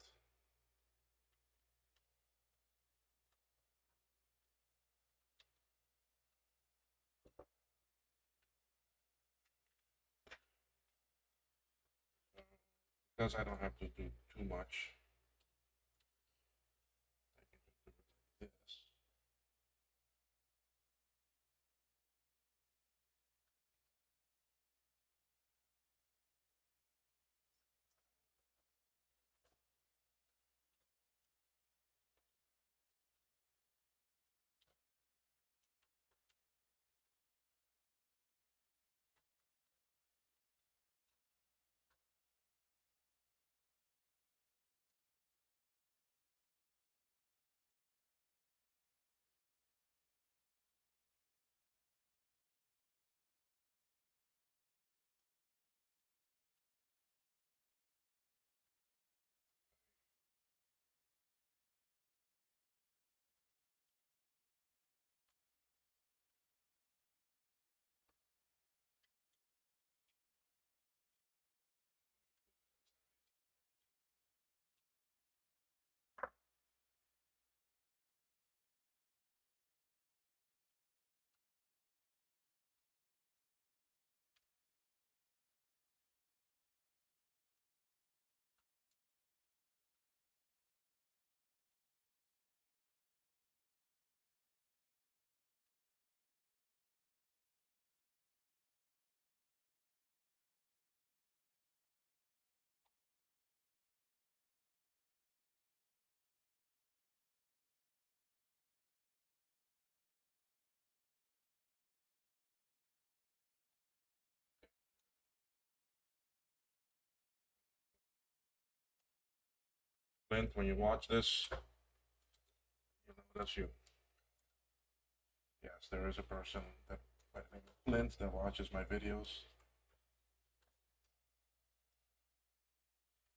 Because I don't have to do too much. I can just do it like this. Clint, when you watch this, you know that's you. Yes, there is a person that by the name of Clint that watches my videos.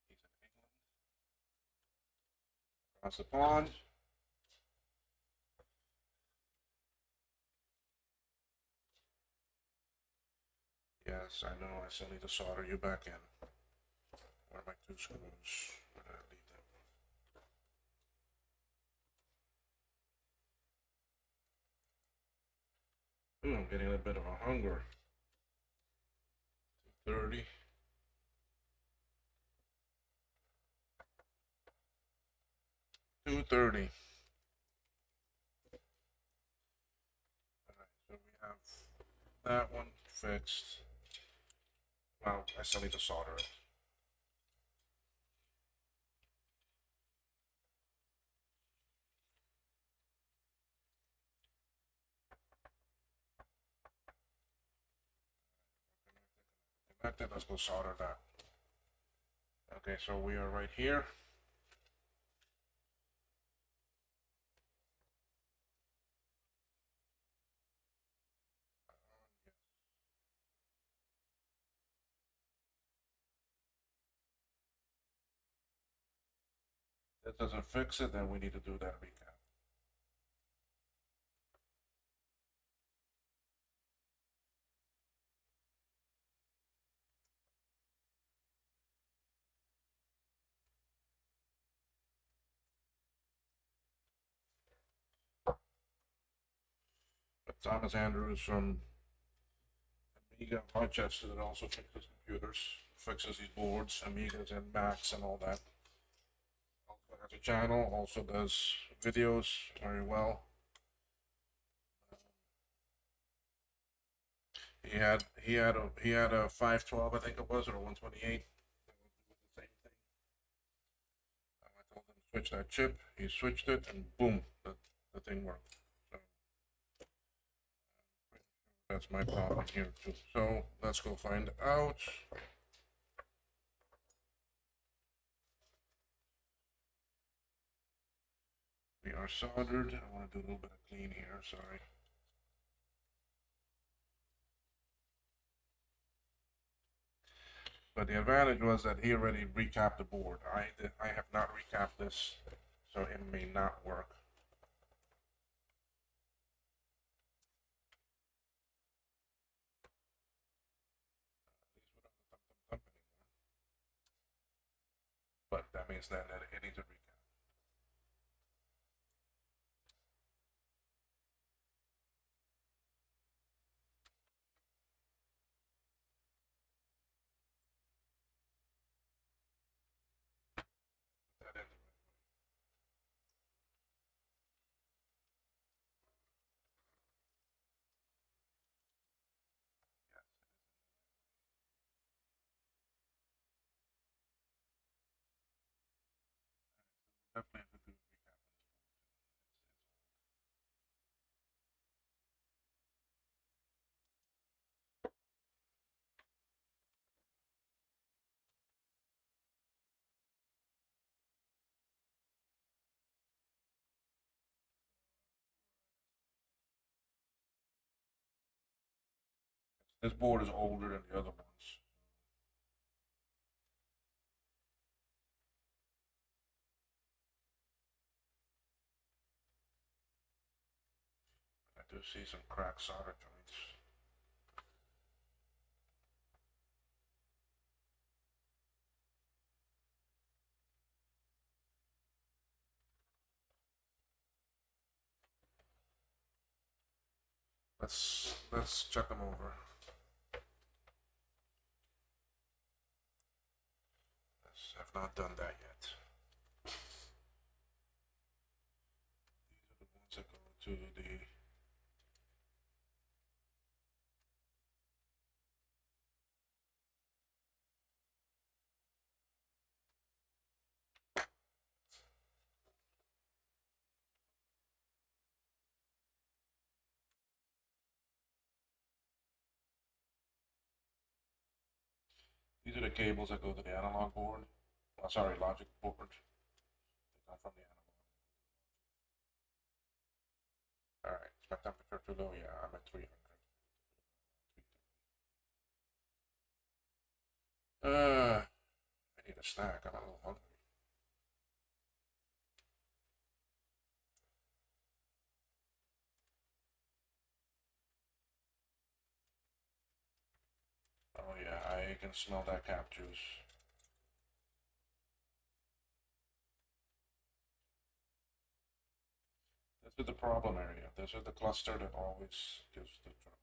He's in England. Across the pond. Yes, I know. I still need to solder you back in. Where are my 2 screws? Where did I leave them? Ooh, I'm getting a bit of a hunger. 30. 2:30. Alright, so we have that one fixed. Well, I still need to solder it. connected. Let's go solder that. Okay, so we are right here. If that doesn't fix it, then we need to do that recap. But Thomas Andrews from Amiga Rochester that also fixes computers, fixes these boards, Amigas and Macs and all that. Also has a channel, also does videos very well. He had a 512, I think it was, or 128. The same thing. I told him to switch that chip. He switched it, and boom, the thing worked. So that's my problem here too. So let's go find out. We are soldered. I want to do a little bit of clean here. Sorry. But the advantage was that he already recapped the board. I have not recapped this, so it may not work. But that means that it needs a recap. That is definitely have to do a recap. This board is older than the other ones. I do see some cracked solder joints. Let's check them over. I've not done that yet. These are the ones that go to the. These are the cables that go to the analog board. Oh, sorry, logic board. They come from the analog. Alright, is my temperature too low? Yeah, I'm at 300. I need a snack. I'm a little hungry. Oh yeah, I can smell that cap juice. This is the problem area. This is the cluster that always gives the trouble.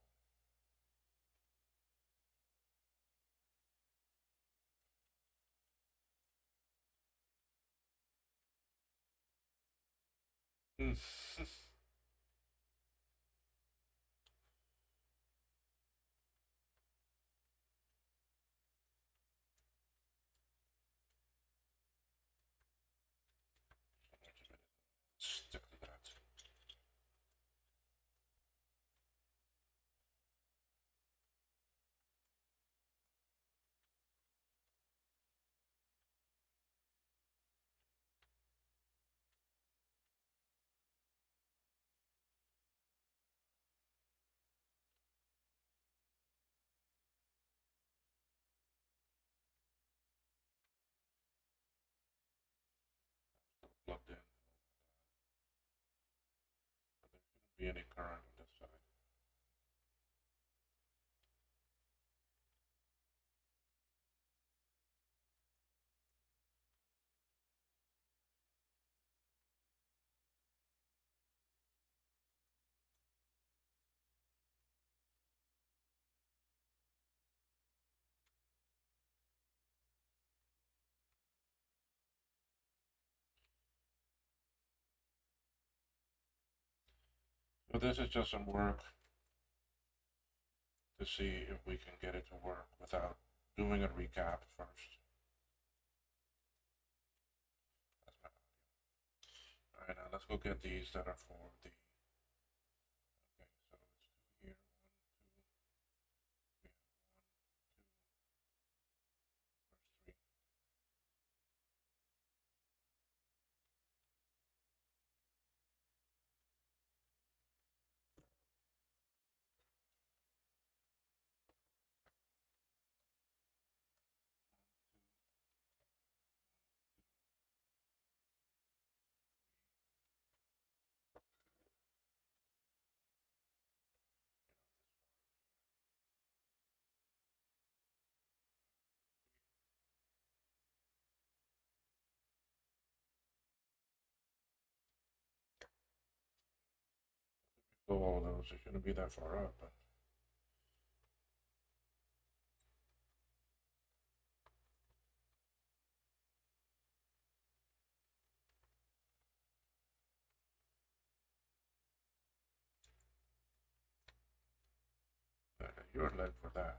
Stick to that. be any current on this side. So this is just some work to see if we can get it to work without doing a recap first. That's my audio. All right, now let's go get these that are for the. Okay, so let's do here. One, two, we have one, two, verse 3. Go all of those. It shouldn't be that far up, but. You're led for that.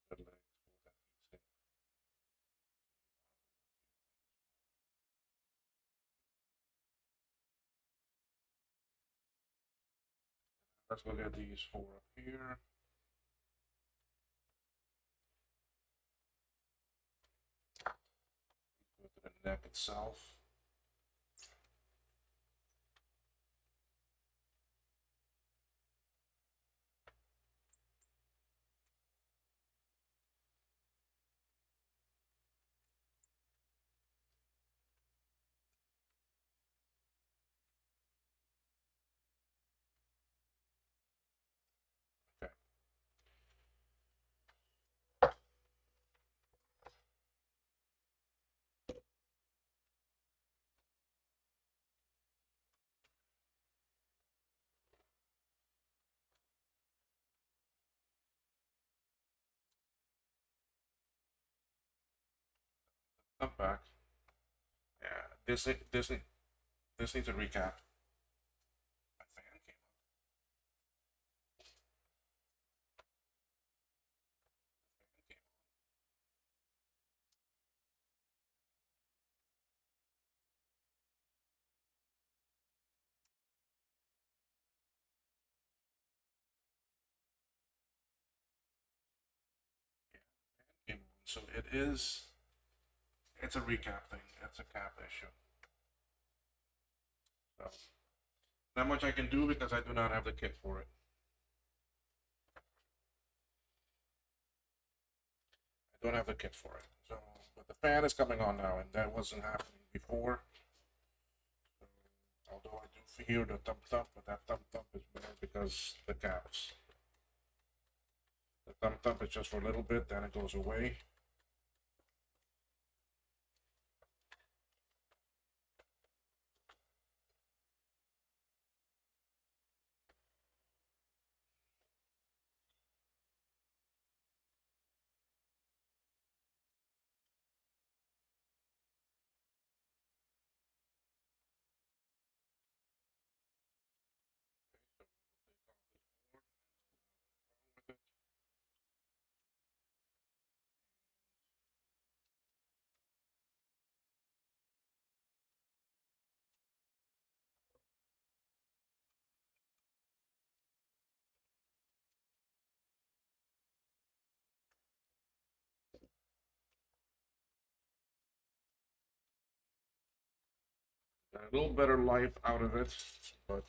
Good legs for that heat sink. Let's go get these four up here. Go to the neck itself. Okay. I'm back. Yeah, this needs a recap. My fan came on. Fan came on. Came on. So it is. It's a recap thing. It's a cap issue. So not much I can do because I do not have the kit for it. I don't have the kit for it. So, but the fan is coming on now, and that wasn't happening before. So, although I do hear the thump thump, but that thump thump is more because the caps. The thump thump is just for a little bit, then it goes away. a little better life out of it, but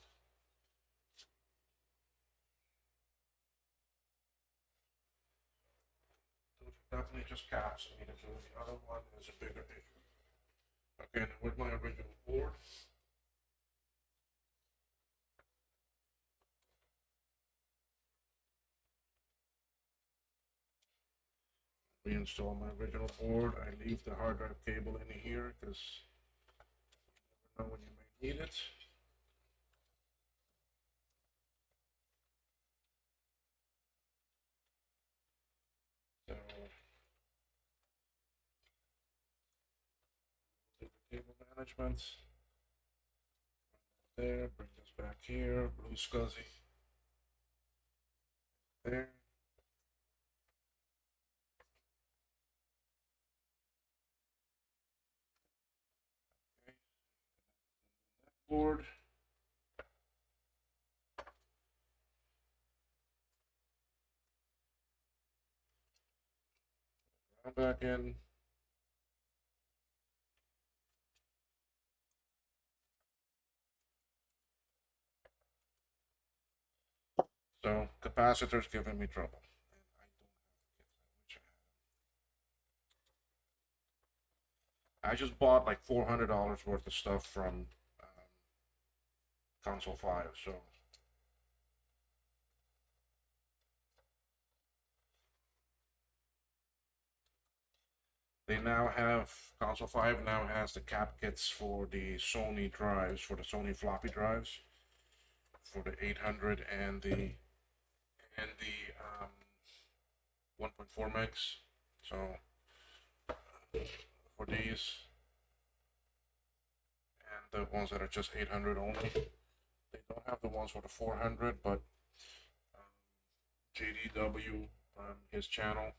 those are definitely just caps. I mean, the other one is a bigger issue. Okay, now with my original board. Reinstall my original board. I leave the hard drive cable in here because you never know when you may need it. So, do the cable management. There, bring this back here, blue SCSI. There. Okay. Board. Back in. So capacitor's giving me trouble. And I don't have kits. I just bought like $400 worth of stuff from Console 5, so they now have Console 5 now has the cap kits for the Sony drives, for the Sony floppy drives, for the 800 and the 1.4 megs. So for these and the ones that are just 800 only, they don't have the ones for the 400, but JDW, his channel,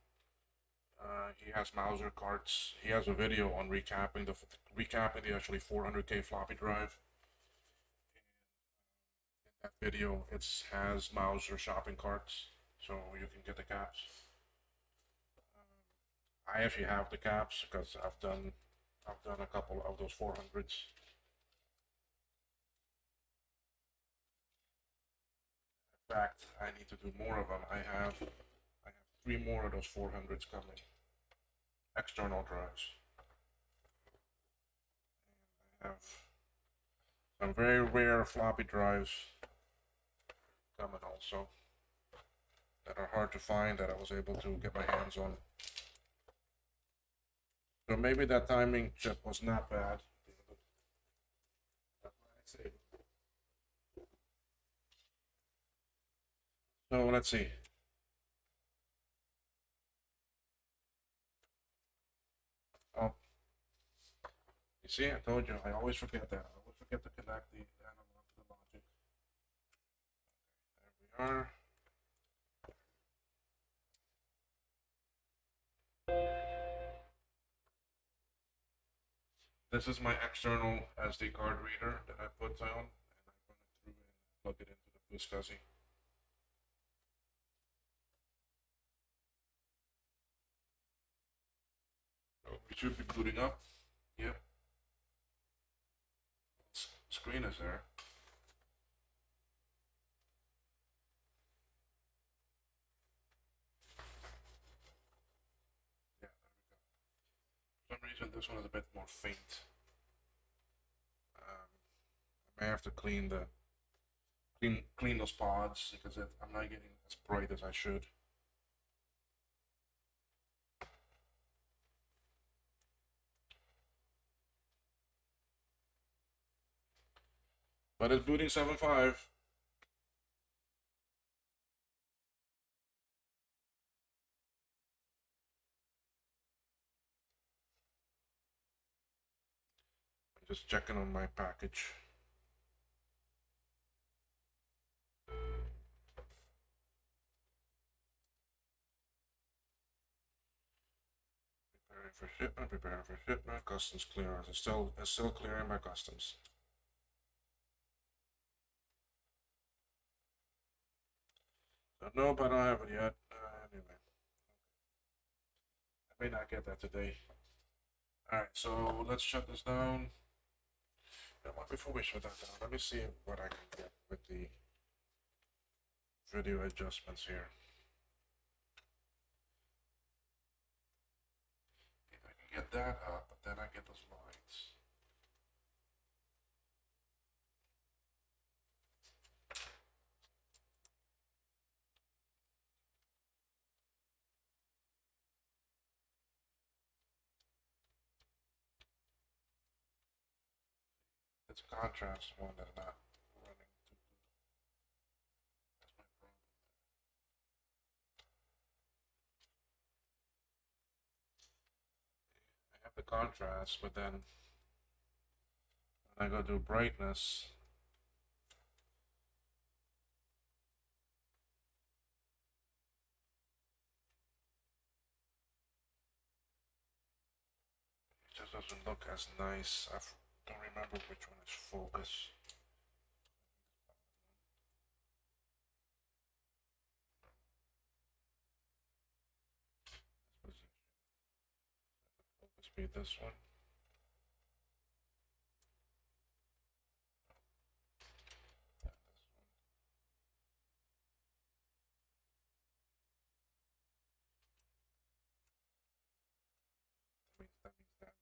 he has Mauser carts. He has a video on recapping the actually 400K floppy drive. In that video, it has Mauser shopping carts, so you can get the caps. I actually have the caps because I've done a couple of those 400s. In fact, I need to do more of them. I have 3 more of those 400s coming. External drives. And I have some very rare floppy drives coming also that are hard to find that I was able to get my hands on. So maybe that timing chip was not bad. So let's see. Oh, you see, I told you, I always forget that. I always forget to connect the analog to the logic. There we are. This is my external SD card reader that I put on, and I run it through and plug it into the blue SCSI. So we should be booting up. Yep. Screen is there. Yeah, there we go. For some reason, this one is a bit more faint. I may have to clean those pods because I'm not getting as bright as I should. But it's booting 7.5. I'm just checking on my package. Preparing for shipment, customs clearance. It's still clearing my customs. So nope, I don't have it yet. Anyway. I may not get that today. Alright, so let's shut this down. I want before we shut that down, let me see what I can get with the video adjustments here. If I can get that up, but then I get those lines. It's a contrast one that's not running too good. That's my problem. I have the contrast, but then when I go to brightness, it just doesn't look as nice. I don't remember which one is focus. Focus be this one. That means that one is focus.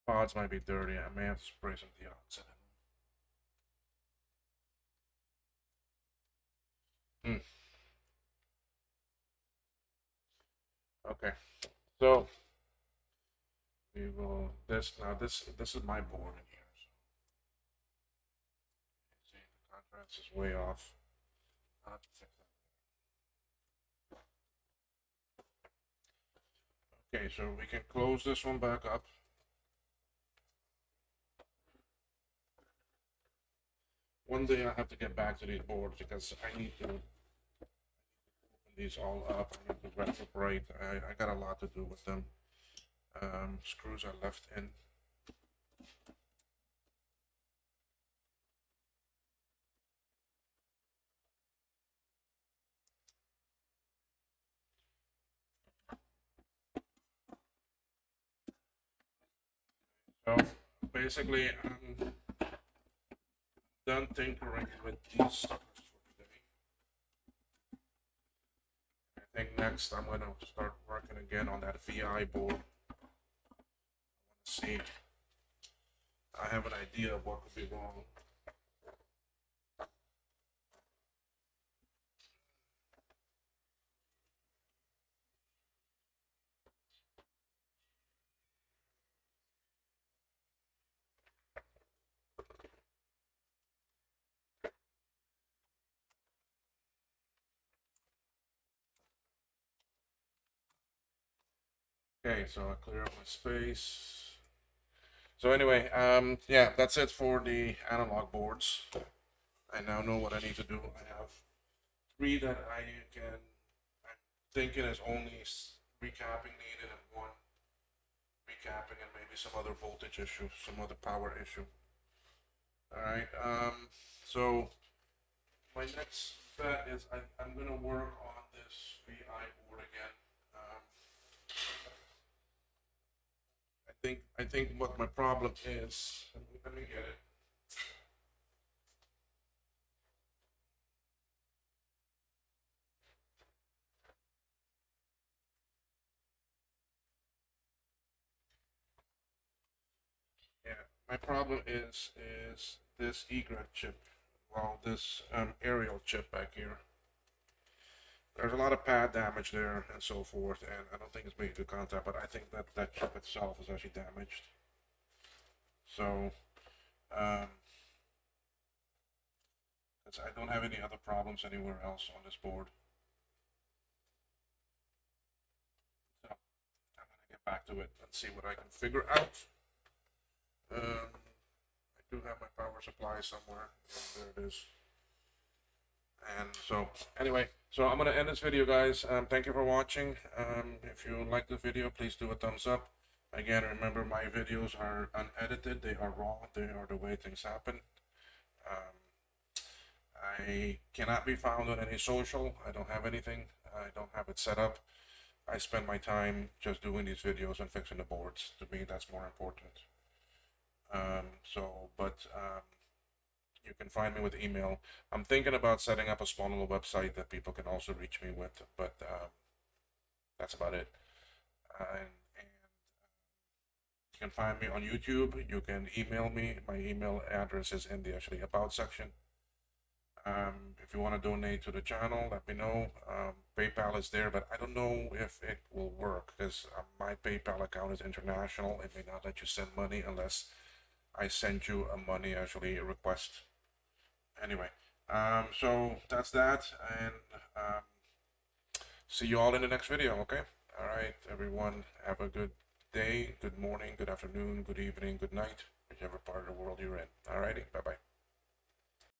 Pods might be dirty. I may have to spray some deoxys in them. Okay, so we will this now. This is my board in here. So see, the contrast is way off. I'll have to fix that. Okay, so we can close this one back up. One day I have to get back to these boards because I need to open these all up. I need to retrograde. I got a lot to do with them. Screws are left in. So basically, I'm done tinkering with these suckers for today. I think next I'm going to start working again on that VI board. I want to see. I have an idea of what could be wrong. Okay, so I clear up my space. So anyway, yeah, that's it for the analog boards. I now know what I need to do. I have 3 that I'm thinking is only recapping needed, and 1 recapping and maybe some other voltage issue, some other power issue. All right, so my next bet is I'm gonna work on this VI board again. I think what my problem is. Let me get it. Yeah, my problem is this egret chip. Well, this aerial chip back here. There's a lot of pad damage there and so forth, and I don't think it's made good contact, but I think that that chip itself is actually damaged. So, I don't have any other problems anywhere else on this board. So, I'm gonna get back to it and see what I can figure out. I do have my power supply somewhere. Yeah, there it is. And so anyway, so I'm gonna end this video, guys. Thank you for watching. If you like the video, please do a thumbs up. Again, remember my videos are unedited. They are raw. They are the way things happen. Um, I cannot be found on any social. I don't have anything. I don't have it set up. I spend my time just doing these videos and fixing the boards. To me, that's more important. You can find me with email. I'm thinking about setting up a small little website that people can also reach me with, but that's about it. And you can find me on YouTube. You can email me. My email address is in the actually about section. If you want to donate to the channel, let me know. PayPal is there, but I don't know if it will work because my PayPal account is international. It may not let you send money unless I send you a money actually request. Anyway, so that's that, and see you all in the next video. Okay. All right, everyone. Have a good day, good morning, good afternoon, good evening, good night, whichever part of the world you're in. All righty. Bye bye.